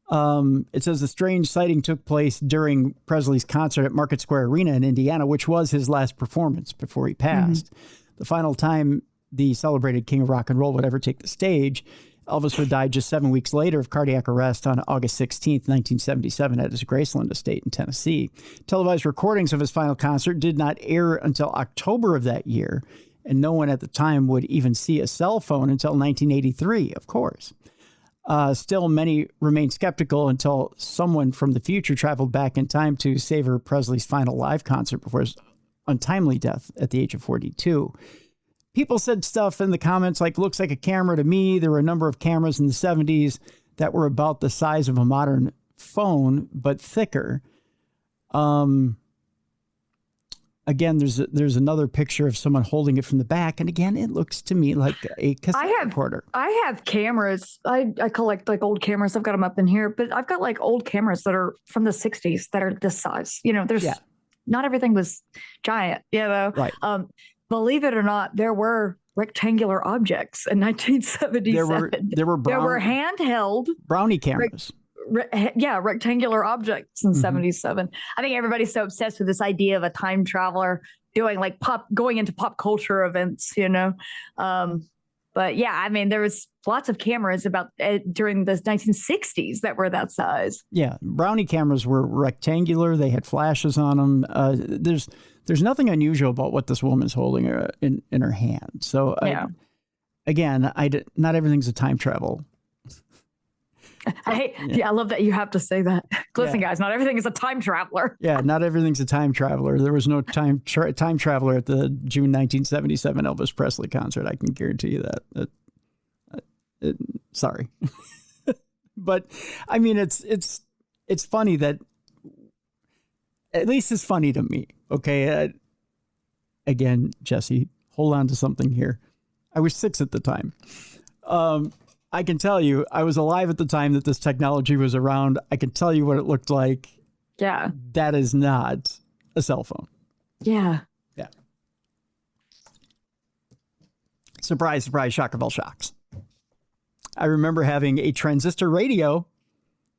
It says the strange sighting took place during Presley's concert at Market Square Arena in Indiana, which was his last performance before he passed. The final time the celebrated king of rock and roll would ever take the stage, Elvis would die just 7 weeks later of cardiac arrest on August 16th, 1977 at his Graceland estate in Tennessee. Televised recordings of his final concert did not air until October of that year, and no one at the time would even see a cell phone until 1983, of course. Still, many remained skeptical until someone from the future traveled back in time to savor Presley's final live concert before his untimely death at the age of 42. People said stuff in the comments like, looks like a camera to me. There were a number of cameras in the 70s that were about the size of a modern phone, but thicker. Again, there's another picture of someone holding it from the back. And again, it looks to me like a cassette recorder. I have cameras. I collect like old cameras. I've got them up in here, but I've got like old cameras that are from the 60s that are this size. You know, not everything was giant, you know? Right. Believe it or not, there were rectangular objects in 1977. There were handheld brownie cameras. Rectangular objects in 77. I think everybody's so obsessed with this idea of a time traveler doing like going into pop culture events, you know? But yeah, I mean, there was lots of cameras during the 1960s that were that size. Yeah. Brownie cameras were rectangular. They had flashes on them. There's nothing unusual about what this woman's holding in her hand. So not everything's a time travel. I love that you have to say that. Listen, guys, not everything is a time traveler. Yeah, not everything's a time traveler. There was no time traveler at the June 1977 Elvis Presley concert. I can guarantee you that. Sorry. But I mean, it's funny that, at least it's funny to me. Okay. Again, Jessi, hold on to something here. I was 6 at the time. I can tell you, I was alive at the time that this technology was around. I can tell you what it looked like. Yeah. That is not a cell phone. Yeah. Yeah. Surprise, surprise, shock of all shocks. I remember having a transistor radio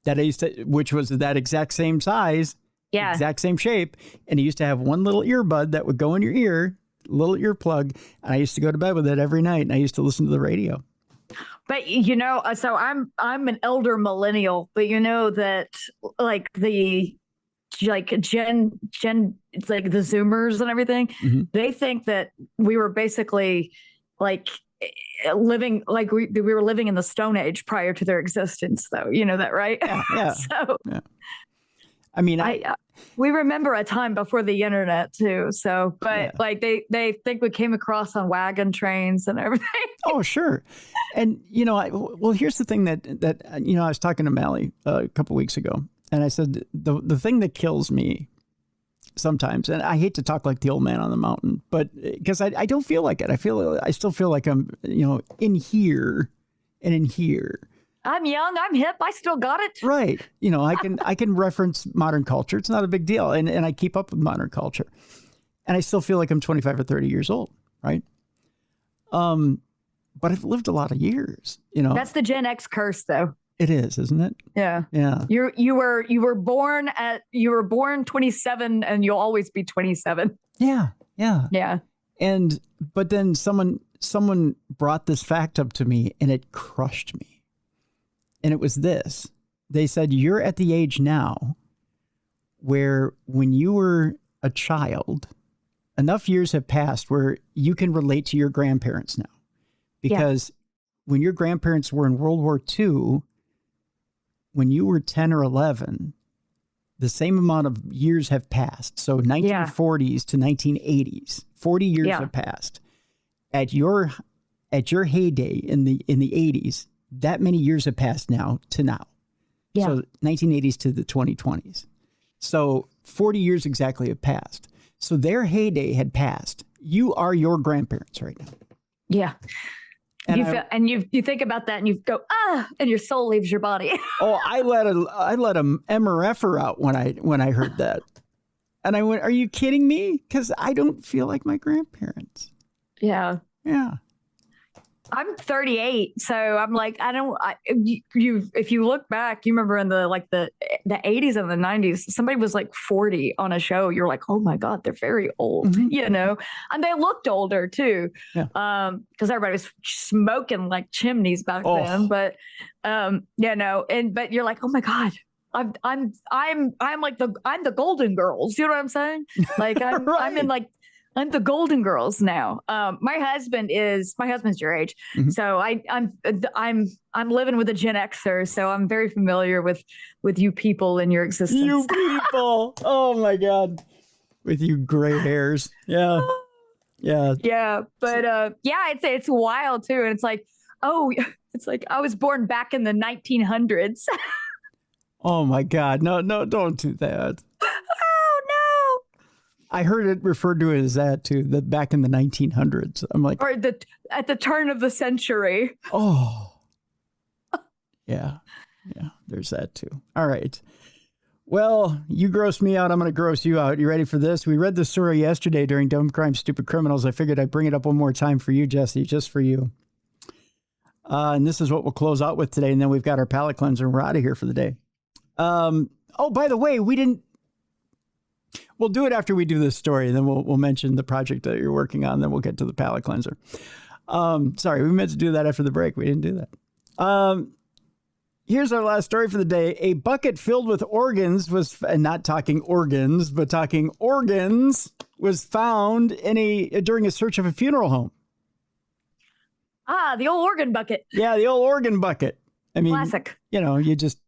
that I used to, which was that exact same size, exact same shape. And it used to have one little earbud that would go in your ear, little earplug. And I used to go to bed with it every night. And I used to listen to the radio. But so I'm an elder millennial, but that like Gen, it's like the Zoomers and everything. Mm-hmm. They think that we were basically like living like we were living in the Stone Age prior to their existence, though. You know that, right? Yeah. So I mean, we remember a time before the internet too. So, but like they think we came across on wagon trains and everything. Oh, sure. And, well, here's the thing that I was talking to Mally a couple weeks ago, and I said, the thing that kills me sometimes, and I hate to talk like the old man on the mountain, but because I don't feel like it. I still feel like I'm, in here and in here. I'm young, I'm hip, I still got it. Right. I can reference modern culture. It's not a big deal. And I keep up with modern culture. And I still feel like I'm 25 or 30 years old, right? But I've lived a lot of years, That's the Gen X curse, though. It is, isn't it? Yeah. Yeah. You were born 27 and you'll always be 27. Yeah. Yeah. Yeah. But then someone brought this fact up to me and it crushed me. And it was this. They said, you're at the age now where when you were a child, enough years have passed where you can relate to your grandparents now. Because when your grandparents were in World War II, when you were 10 or 11, the same amount of years have passed. So 1940s to 1980s, 40 years have passed. At your heyday in the 80s, that many years have passed now to now. Yeah. So 1980s to the 2020s. So 40 years exactly have passed. So their heyday had passed. You are your grandparents right now. Yeah. And you think about that and you go, and your soul leaves your body. Oh, I let a MRFer out when I heard that. And I went, are you kidding me? Because I don't feel like my grandparents. Yeah. Yeah. I'm 38, so I'm like, if you look back, you remember in the 80s and the 90s, somebody was like 40 on a show. You're like, oh my God, they're very old, and they looked older too. Yeah. Because everybody was smoking like chimneys back then. But, but you're like, oh my God, I'm like I'm the Golden Girls. You know what I'm saying? Like I'm right. I'm the Golden Girls now. My husband's your age, so I'm living with a Gen Xer, so I'm very familiar with you people in your existence. You people, oh my God, with you gray hairs, yeah. But I'd say it's wild too, and it's like I was born back in the 1900s. Oh my God, no, don't do that. I heard it referred to as that too, that back in the 1900s. I'm like, or at the turn of the century. Oh, yeah. There's that too. All right. Well, you gross me out. I'm going to gross you out. You ready for this? We read the story yesterday during Dumb Crime, Stupid Criminals. I figured I'd bring it up one more time for you, Jessi, just for you. And this is what we'll close out with today. And then we've got our palate cleanser and we're out of here for the day. By the way, we'll do it after we do this story, and then we'll mention the project that you're working on. Then we'll get to the palate cleanser. Sorry, we meant to do that after the break. We didn't do that. Here's our last story for the day. A bucket filled with organs and not talking organs, but talking organs, was found during a search of a funeral home. The old organ bucket. Yeah, the old organ bucket. I mean, Classic. You just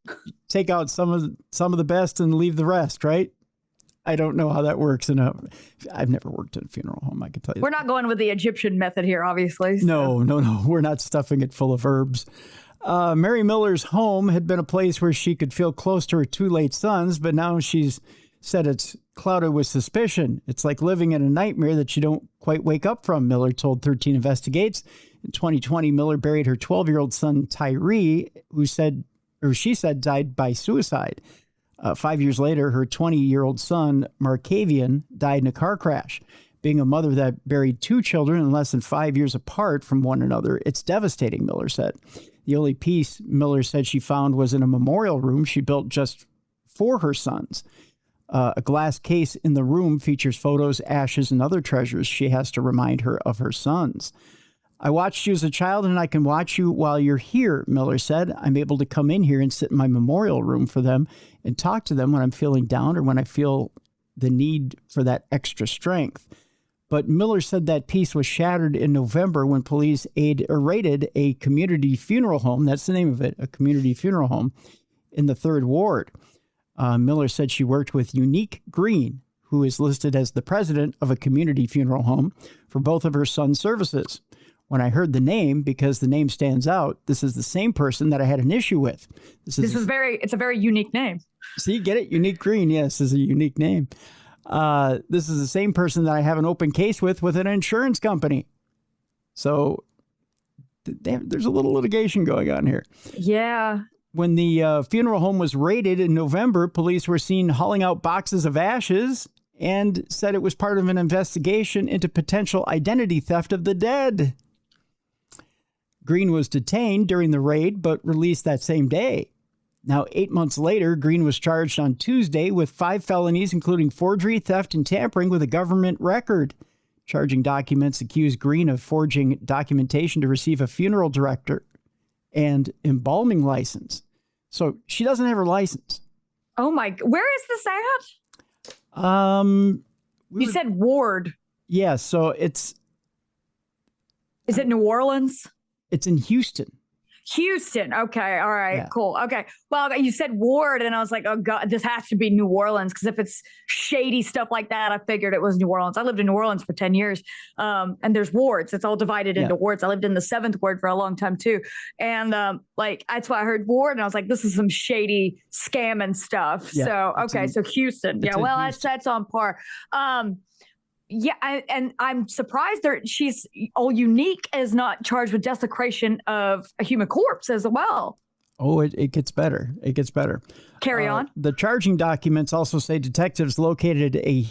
take out some of the best and leave the rest, right? I don't know how that works. I've never worked in a funeral home, I can tell you. We're not going with the Egyptian method here, obviously. So. No. We're not stuffing it full of herbs. Mary Miller's home had been a place where she could feel close to her two late sons, but now she's said it's clouded with suspicion. It's like living in a nightmare that you don't quite wake up from, Miller told 13 Investigates. In 2020, Miller buried her 12-year-old son, Tyree, she said died by suicide. 5 years later, her 20-year-old son, Markavian, died in a car crash. Being a mother that buried two children in less than 5 years apart from one another, it's devastating, Miller said. The only piece Miller said she found was in a memorial room she built just for her sons. A glass case in the room features photos, ashes, and other treasures she has to remind her of her sons. I watched you as a child, and I can watch you while you're here, Miller said. I'm able to come in here and sit in my memorial room for them and talk to them when I'm feeling down or when I feel the need for that extra strength. But Miller said that peace was shattered in November when police raided a community funeral home. That's the name of it, a community funeral home in the 3rd Ward. Miller said she worked with Unique Green, who is listed as the president of a community funeral home, for both of her son's services. When I heard the name, because the name stands out, this is the same person that I had an issue with. It's a very unique name. See, get it? Unique Green, yes, is a unique name. This is the same person that I have an open case with an insurance company. So there's a little litigation going on here. Yeah. When the funeral home was raided in November, police were seen hauling out boxes of ashes and said it was part of an investigation into potential identity theft of the dead. Green was detained during the raid, but released that same day. Now, 8 months later, Green was charged on Tuesday with 5 felonies, including forgery, theft, and tampering with a government record. Charging documents accuse Green of forging documentation to receive a funeral director and embalming license. So she doesn't have her license. Oh my! Where is this at? You said Ward. Yeah, so it's. Is it New Orleans? It's in Houston. Houston. Okay. All right. Cool. Okay. Well, you said Ward, and I was like, oh God, this has to be New Orleans, because if it's shady stuff like that, I figured it was New Orleans. I lived in New Orleans for 10 years, and there's wards. It's all divided into wards. I lived in the 7th ward for a long time too, and that's why I heard Ward, and I was like, this is some shady scamming stuff. Yeah, so okay, so Houston. Yeah. Well, Houston. That's on par. Yeah, and I'm surprised she's Unique is not charged with desecration of a human corpse as well. Oh, it gets better. It gets better. Carry on. The charging documents also say detectives located a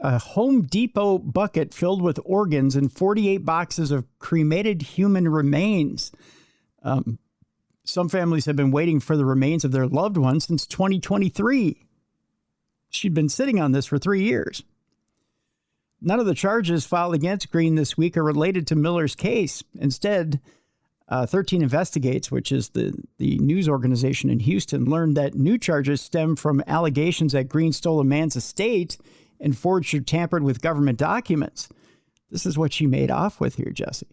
Home Depot bucket filled with organs and 48 boxes of cremated human remains. Some families have been waiting for the remains of their loved ones since 2023. She'd been sitting on this for 3 years. None of the charges filed against Green this week are related to Miller's case. Instead, 13 Investigates, which is the news organization in Houston, learned that new charges stem from allegations that Green stole a man's estate and forged or tampered with government documents. This is what she made off with here, Jessi.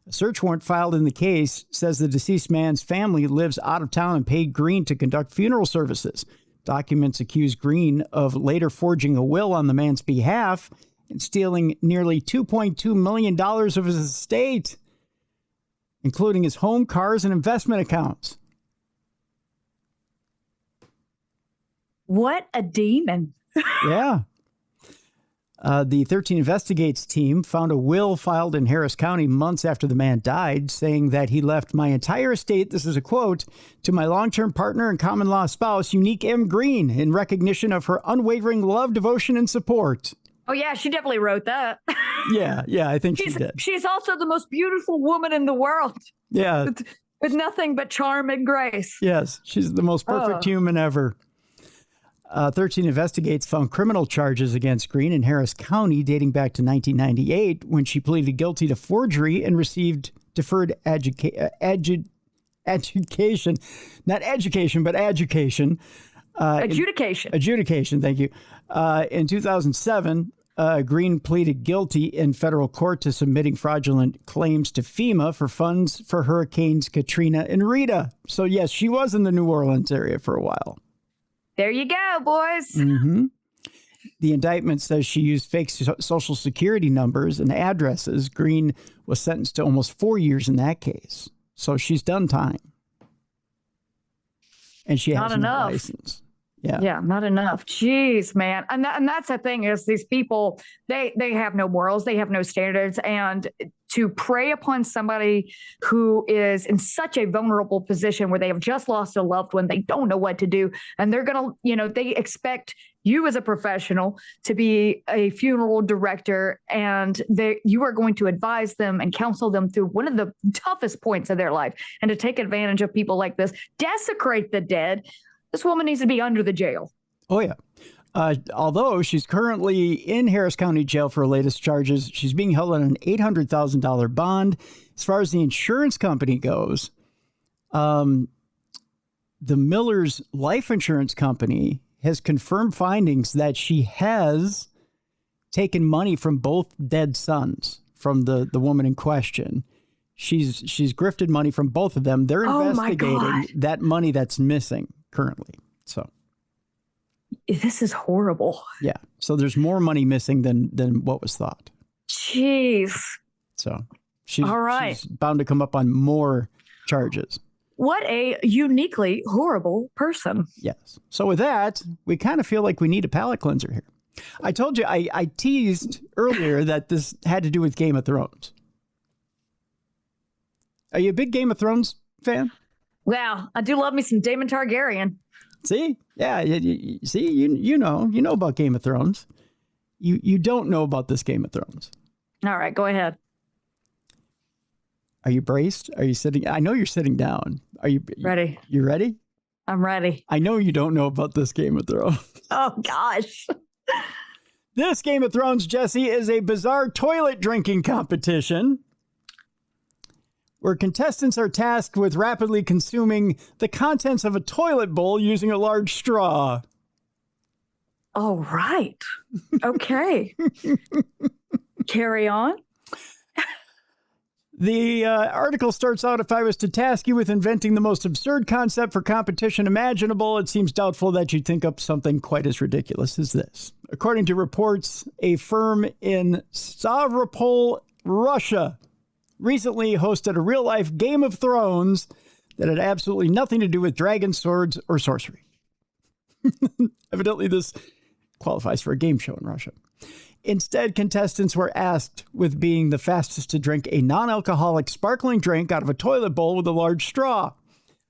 A search warrant filed in the case says the deceased man's family lives out of town and paid Green to conduct funeral services. Documents accuse Green of later forging a will on the man's behalf and stealing nearly $2.2 million of his estate, including his home, cars, and investment accounts. What a demon. Yeah. The 13 Investigates team found a will filed in Harris County months after the man died, saying that he left my entire estate, this is a quote, to my long-term partner and common law spouse, Unique M. Green, in recognition of her unwavering love, devotion, and support. Oh, yeah, she definitely wrote that. Yeah, I think she did. She's also the most beautiful woman in the world. Yeah. With nothing but charm and grace. Yes, she's the most perfect human ever. 13 Investigates found criminal charges against Green in Harris County dating back to 1998 when she pleaded guilty to forgery and received deferred education. Not education, but adjudication. Adjudication. Adjudication, thank you. In 2007, Green pleaded guilty in federal court to submitting fraudulent claims to FEMA for funds for Hurricanes Katrina and Rita. So, yes, she was in the New Orleans area for a while. There you go, boys. Mm-hmm. The indictment says she used fake Social Security numbers and addresses. Green was sentenced to almost 4 years in that case. So she's done time. And she has no license. Yeah, not enough. Jeez, man. And that's the thing is these people, they have no morals. They have no standards. And to prey upon somebody who is in such a vulnerable position where they have just lost a loved one, they don't know what to do. And they're going to, they expect you as a professional to be a funeral director, and you are going to advise them and counsel them through one of the toughest points of their life. And to take advantage of people like this, desecrate the dead. This woman needs to be under the jail. Oh, yeah. Although she's currently in Harris County Jail for her latest charges, she's being held on an $800,000 bond. As far as the insurance company goes, the Miller's Life Insurance Company has confirmed findings that she has taken money from both dead sons from the woman in question. She's grifted money from both of them. They're investigating that money that's missing currently. So this is horrible. Yeah. So there's more money missing than what was thought. Jeez. So she's bound to come up on more charges. What a uniquely horrible person. Yes. So with that, we kind of feel like we need a palate cleanser here. I told you, I teased earlier that this had to do with Game of Thrones. Are you a big Game of Thrones fan? Well, I do love me some Daemon Targaryen. See? Yeah. You know about Game of Thrones. You don't know about this Game of Thrones. All right, go ahead. Are you braced? Are you sitting? I know you're sitting down. Are you ready? You ready? I'm ready. I know you don't know about this Game of Thrones. Oh, gosh. This Game of Thrones, Jessi, is a bizarre toilet drinking competition where contestants are tasked with rapidly consuming the contents of a toilet bowl using a large straw. All right. Okay. Carry on. The article starts out, if I was to task you with inventing the most absurd concept for competition imaginable, it seems doubtful that you'd think up something quite as ridiculous as this. According to reports, a firm in Stavropol, Russia, recently hosted a real-life Game of Thrones that had absolutely nothing to do with dragons, swords, or sorcery. Evidently, this qualifies for a game show in Russia. Instead, contestants were asked with being the fastest to drink a non-alcoholic sparkling drink out of a toilet bowl with a large straw.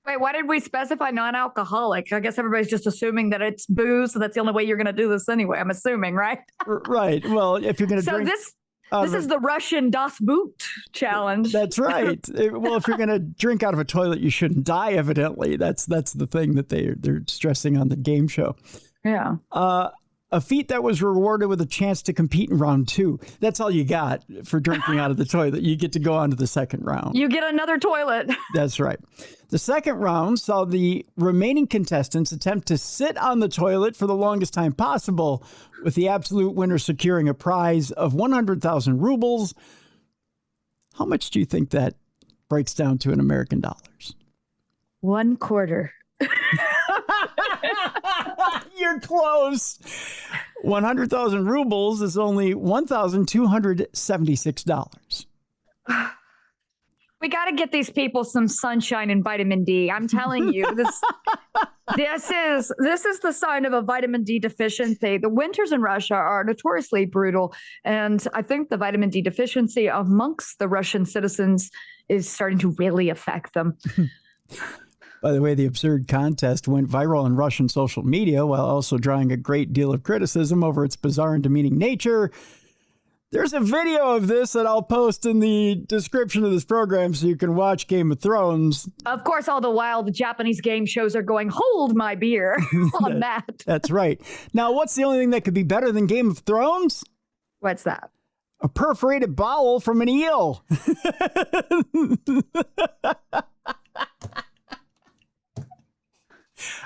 Wait, why did we specify non-alcoholic? I guess everybody's just assuming that it's booze, so that's the only way you're going to do this anyway. I'm assuming, right? Right. Well, if you're going to drink... This is the Russian Das Boot challenge. That's right. Well, if you're going to drink out of a toilet, you shouldn't die, evidently. That's the thing that they're stressing on the game show. Yeah. A feat that was rewarded with a chance to compete in round 2. That's all you got for drinking out of the toilet. You get to go on to the second round. You get another toilet. That's right. The second round saw the remaining contestants attempt to sit on the toilet for the longest time possible, with the absolute winner securing a prize of 100,000 rubles. How much do you think that breaks down to in American dollars? $1/4. You're close. 100,000 rubles is only $1,276. We got to get these people some sunshine and vitamin D. I'm telling you, this is the sign of a vitamin D deficiency. The winters in Russia are notoriously brutal, and I think the vitamin D deficiency amongst the Russian citizens is starting to really affect them. By the way, the absurd contest went viral on Russian social media while also drawing a great deal of criticism over its bizarre and demeaning nature. There's a video of this that I'll post in the description of this program so you can watch Game of Thrones. Of course, all the while, the Japanese game shows are going, hold my beer on that. That's right. Now, what's the only thing that could be better than Game of Thrones? What's that? A perforated bowel from an eel.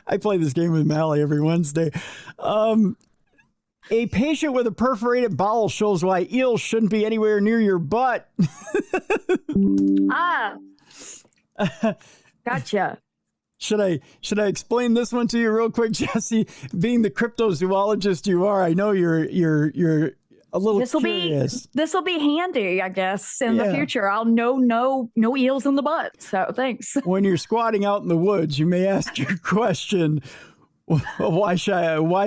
I play this game with Mally every Wednesday. A patient with a perforated bowel shows why eels shouldn't be anywhere near your butt. Gotcha. Should I explain this one to you real quick, Jessi? Being the cryptozoologist you are, I know you're a little curious. This will be handy, I guess, in the future. I'll know no eels in the butt. So thanks. When you're squatting out in the woods, you may ask your question, why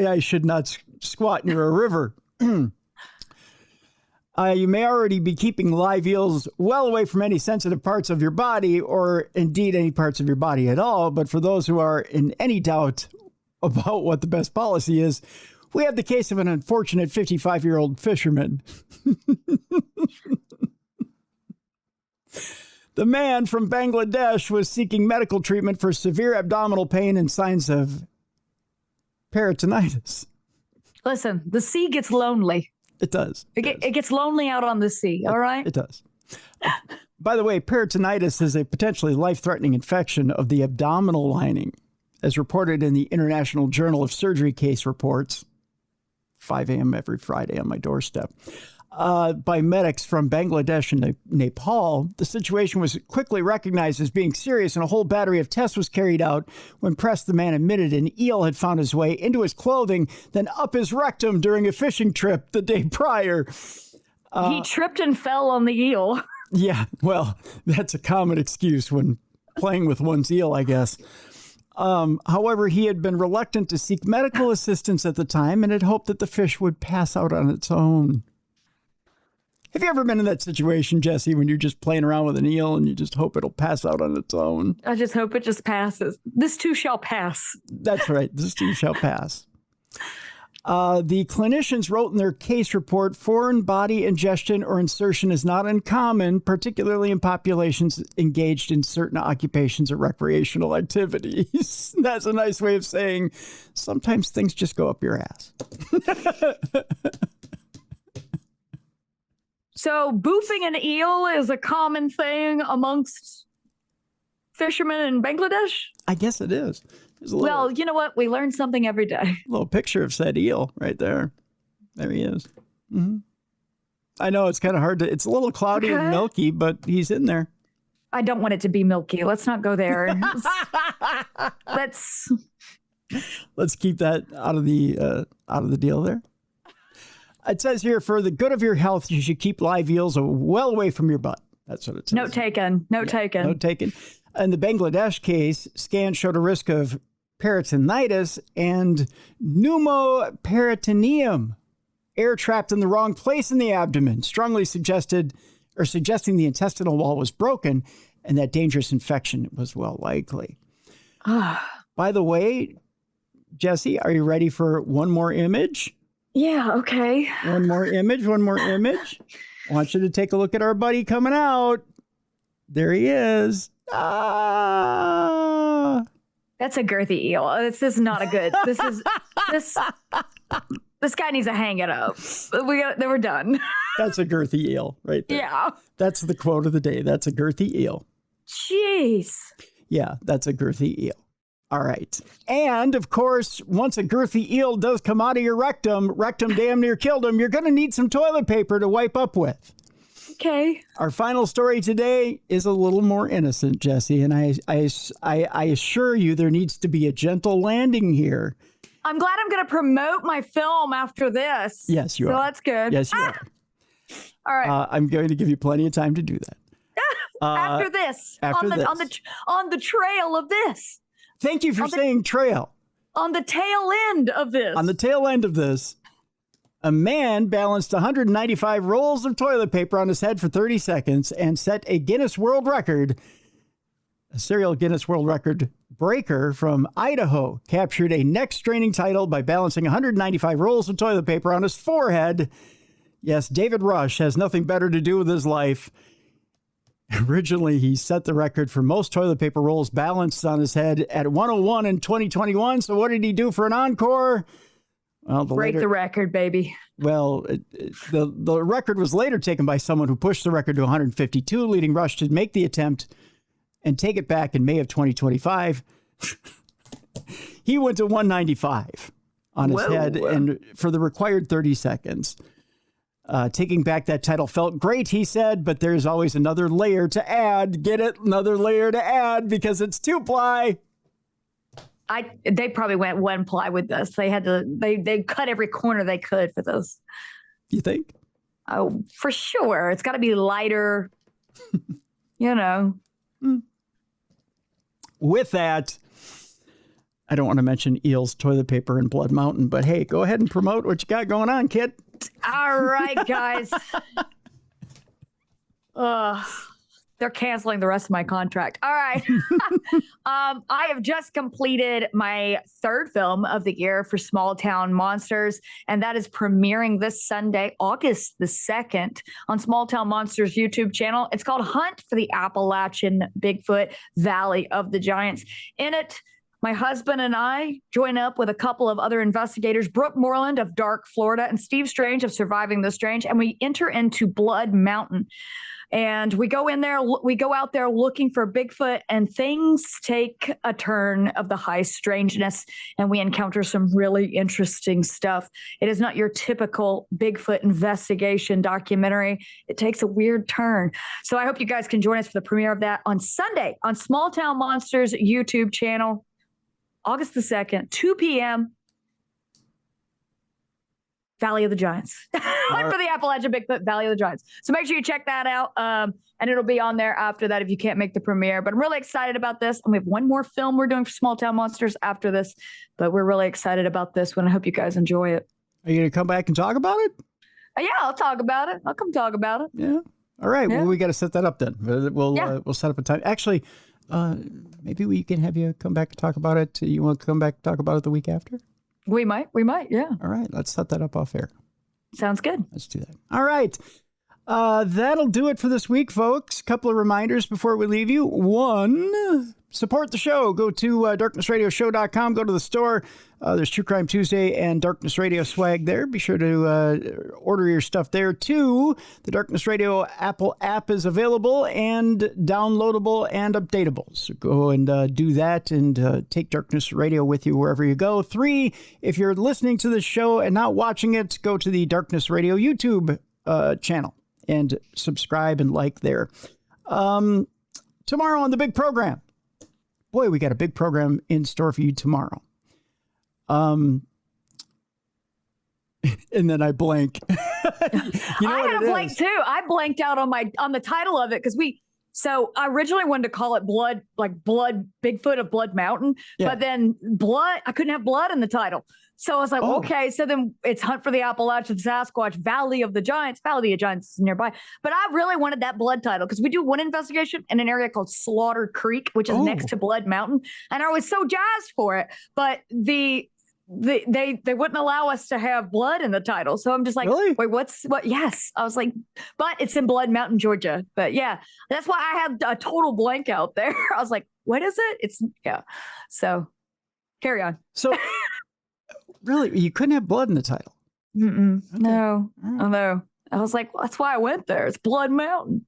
I should not squat near a river. You may already be keeping live eels well away from any sensitive parts of your body, or indeed any parts of your body at all. But for those who are in any doubt about what the best policy is, we have the case of an unfortunate 55-year-old fisherman. The man from Bangladesh was seeking medical treatment for severe abdominal pain and signs of peritonitis. Listen, the sea gets lonely. It does. It gets lonely out on the sea, all right? It does. By the way, peritonitis is a potentially life-threatening infection of the abdominal lining, as reported in the International Journal of Surgery case reports, 5 a.m. every Friday on my doorstep, by medics from Bangladesh and Nepal. The situation was quickly recognized as being serious, and a whole battery of tests was carried out. When pressed, the man admitted an eel had found his way into his clothing, then up his rectum during a fishing trip the day prior. He tripped and fell on the eel. Yeah, well, that's a common excuse when playing with one's eel, I guess. However, he had been reluctant to seek medical assistance at the time and had hoped that the fish would pass out on its own. Have you ever been in that situation, Jessi, when you're just playing around with an eel and you just hope it'll pass out on its own? I just hope it just passes. This too shall pass. That's right. This too shall pass. The clinicians wrote in their case report, foreign body ingestion or insertion is not uncommon, particularly in populations engaged in certain occupations or recreational activities. That's a nice way of saying sometimes things just go up your ass. So boofing an eel is a common thing amongst fishermen in Bangladesh? I guess it is. Well, you know what? We learn something every day. A little picture of said eel right there. There he is. Mm-hmm. I know it's kind of hard to, it's a little cloudy and milky, but he's in there. I don't want it to be milky. Let's not go there. Let's keep that out of the deal there. It says here, for the good of your health, you should keep live eels well away from your butt. That's what it says. Note taken. Note taken. In the Bangladesh case, scans showed a risk of peritonitis and pneumoperitoneum, air trapped in the wrong place in the abdomen, strongly suggesting the intestinal wall was broken and that dangerous infection was well likely. By the way, Jessi, are you ready for one more image? Yeah, okay. One more image. I want you to take a look at our buddy coming out. There he is. That's a girthy eel. This is not a good. This guy needs to hang it up. We're done. That's a girthy eel right there. Yeah. That's the quote of the day. That's a girthy eel. Jeez. Yeah, that's a girthy eel. All right. And of course, once a girthy eel does come out of your rectum damn near killed him, you're going to need some toilet paper to wipe up with. Okay. Our final story today is a little more innocent, Jessi, and I assure you there needs to be a gentle landing here. I'm glad I'm going to promote my film after this. Yes, you are. So that's good. Yes, you are. All right. I'm going to give you plenty of time to do that. After this. On the trail of this. Thank you for saying trail. On the tail end of this. On the tail end of this. A man balanced 195 rolls of toilet paper on his head for 30 seconds and set a Guinness World Record. A serial Guinness World Record breaker from Idaho captured a neck-straining title by balancing 195 rolls of toilet paper on his forehead. Yes, David Rush has nothing better to do with his life. Originally, he set the record for most toilet paper rolls balanced on his head at 101 in 2021. So what did he do for an encore? Well, break the record, baby. Well, the record was later taken by someone who pushed the record to 152, leading Rush to make the attempt and take it back in May of 2025. He went to 195 on his head, and for the required 30 seconds. Taking back that title felt great, he said, but there's always another layer to add. Get it? Another layer to add because it's 2-ply. They probably went 1-ply with this. They had to. They cut every corner they could for this. You think? Oh, for sure. It's got to be lighter. With that, I don't want to mention Eel's toilet paper and Blood Mountain, but hey, go ahead and promote what you got going on, kid. All right, guys. They're canceling the rest of my contract. All right. I have just completed my 3rd film of the year for Small Town Monsters, and that is premiering this Sunday, August the 2nd, on Small Town Monsters YouTube channel. It's called Hunt for the Appalachian Bigfoot Valley of the Giants. In it, my husband and I join up with a couple of other investigators, Brooke Moreland of Dark, Florida, and Steve Strange of Surviving the Strange, and we enter into Blood Mountain. And we go out there looking for Bigfoot, and things take a turn of the high strangeness, and we encounter some really interesting stuff. It is not your typical Bigfoot investigation documentary. It takes a weird turn. So I hope you guys can join us for the premiere of that on Sunday on Small Town Monsters YouTube channel. August the 2nd, 2 p.m., Valley of the Giants. Hunt for the Appalachian Bigfoot, Valley of the Giants. So make sure you check that out, and it'll be on there after that if you can't make the premiere. But I'm really excited about this, and we have one more film we're doing for Small Town Monsters after this, but we're really excited about this one. I hope you guys enjoy it. Are you going to come back and talk about it? Yeah, I'll talk about it. I'll come talk about it. Yeah. All right. Yeah. Well, we got to set that up then. We'll set up a time. Actually, maybe we can have you come back and talk about it. You want to come back and talk about it the week after? We might. Yeah. All right. Let's set that up off air. Sounds good. Let's do that. All right. That'll do it for this week, folks. Couple of reminders before we leave you. One, support the show. Go to darknessradioshow.com. Go to the store. There's True Crime Tuesday and Darkness Radio swag there. Be sure to order your stuff there. Two, the Darkness Radio Apple app is available and downloadable and updatable. So go and do that and take Darkness Radio with you wherever you go. Three, if you're listening to the show and not watching it, go to the Darkness Radio YouTube channel and subscribe and like there. Tomorrow on the big program. Boy, we got a big program in store for you tomorrow. And then I blank. I had a blank too. I blanked out on the title of it because so I originally wanted to call it Blood Bigfoot of Blood Mountain, but then I couldn't have blood in the title. So I was like, okay, so then it's Hunt for the Appalachian Sasquatch, Valley of the Giants. Valley of the Giants is nearby. But I really wanted that blood title because we do one investigation in an area called Slaughter Creek, which is next to Blood Mountain. And I was so jazzed for it. But they wouldn't allow us to have blood in the title. So I'm just like, really? Wait, what? Yes. I was like, but it's in Blood Mountain, Georgia. But yeah, that's why I had a total blank out there. I was like, what is it? So carry on. So really, you couldn't have blood in the title? Okay. No. Right. Although I was like, well, that's why I went there. It's Blood Mountain,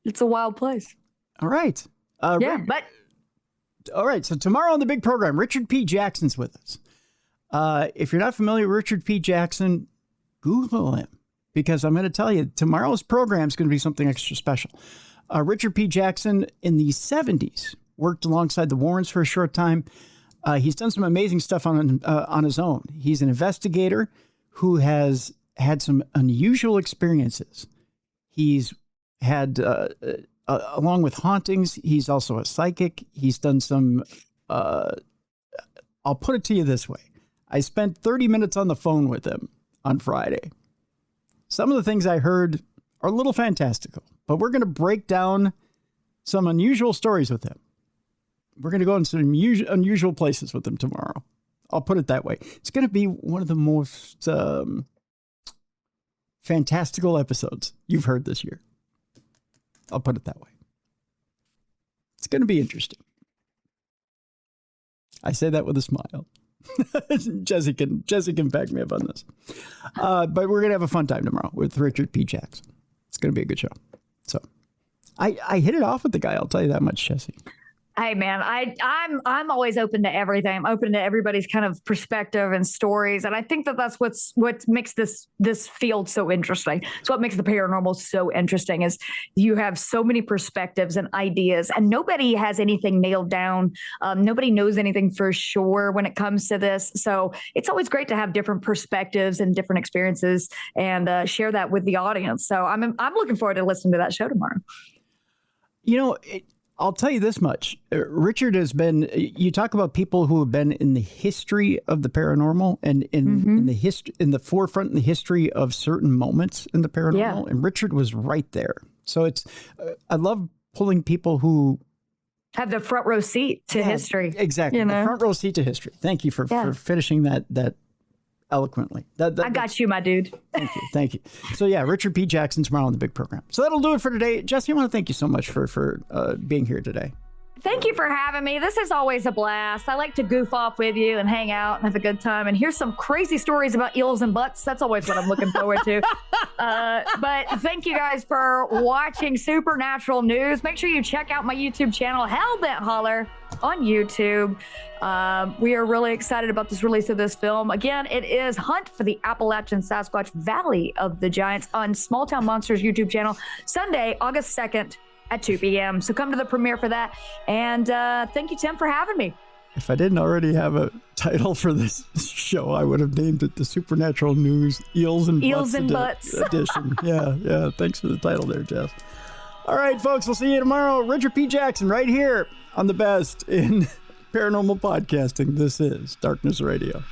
It's a wild place. All right. All right. So tomorrow on the big program, Richard P. Jackson's with us. If you're not familiar with Richard P. Jackson, Google him, because I'm going to tell you, tomorrow's program is going to be something extra special. Richard P. Jackson in the 70s worked alongside the Warrens for a short time. He's done some amazing stuff on his own. He's an investigator who has had some unusual experiences. He's had, along with hauntings, he's also a psychic. He's done some, I'll put it to you this way. I spent 30 minutes on the phone with him on Friday. Some of the things I heard are a little fantastical, but we're going to break down some unusual stories with him. We're going to go in some unusual places with him tomorrow. I'll put it that way. It's going to be one of the most fantastical episodes you've heard this year. I'll put it that way. It's going to be interesting. I say that with a smile. Jessi can back me up on this. But we're going to have a fun time tomorrow with Richard P. Jackson. It's going to be a good show. So I hit it off with the guy. I'll tell you that much, Jessi. Hey man, I'm always open to everything. I'm open to everybody's kind of perspective and stories, and I think that that's what makes this field so interesting. It's what makes the paranormal so interesting is you have so many perspectives and ideas, and nobody has anything nailed down. Nobody knows anything for sure when it comes to this. So it's always great to have different perspectives and different experiences and share that with the audience. So I'm looking forward to listening to that show tomorrow. You know, I'll tell you this much. Richard has been, you talk about people who have been in the history of the paranormal and in the history, in the forefront in the history of certain moments in the paranormal. And Richard was right there. So it's, I love pulling people who have the front row seat to history. Exactly. You know? The front row seat to history. Thank you for finishing that eloquently. I got you, my dude. Thank you. So yeah, Richard P. Jackson tomorrow on the big program. So that'll do it for today. Jessi, I want to thank you so much for being here today. Thank you for having me. This is always a blast. I like to goof off with you and hang out and have a good time and hear some crazy stories about eels and butts. That's always what I'm looking forward to. But thank you guys for watching Supernatural News. Make sure you check out my YouTube channel, Hellbent Holler, on YouTube. We are really excited about this release of this film. Again, it is Hunt for the Appalachian Sasquatch Valley of the Giants on Small Town Monsters YouTube channel, Sunday, August 2nd. At 2 p.m. So come to the premiere for that. And thank you, Tim, for having me. If I didn't already have a title for this show, I would have named it the Supernatural News Eels and Butts edition. Yeah. Thanks for the title there, Jess. All right, folks, we'll see you tomorrow. Richard P. Jackson right here on the best in paranormal podcasting. This is Darkness Radio.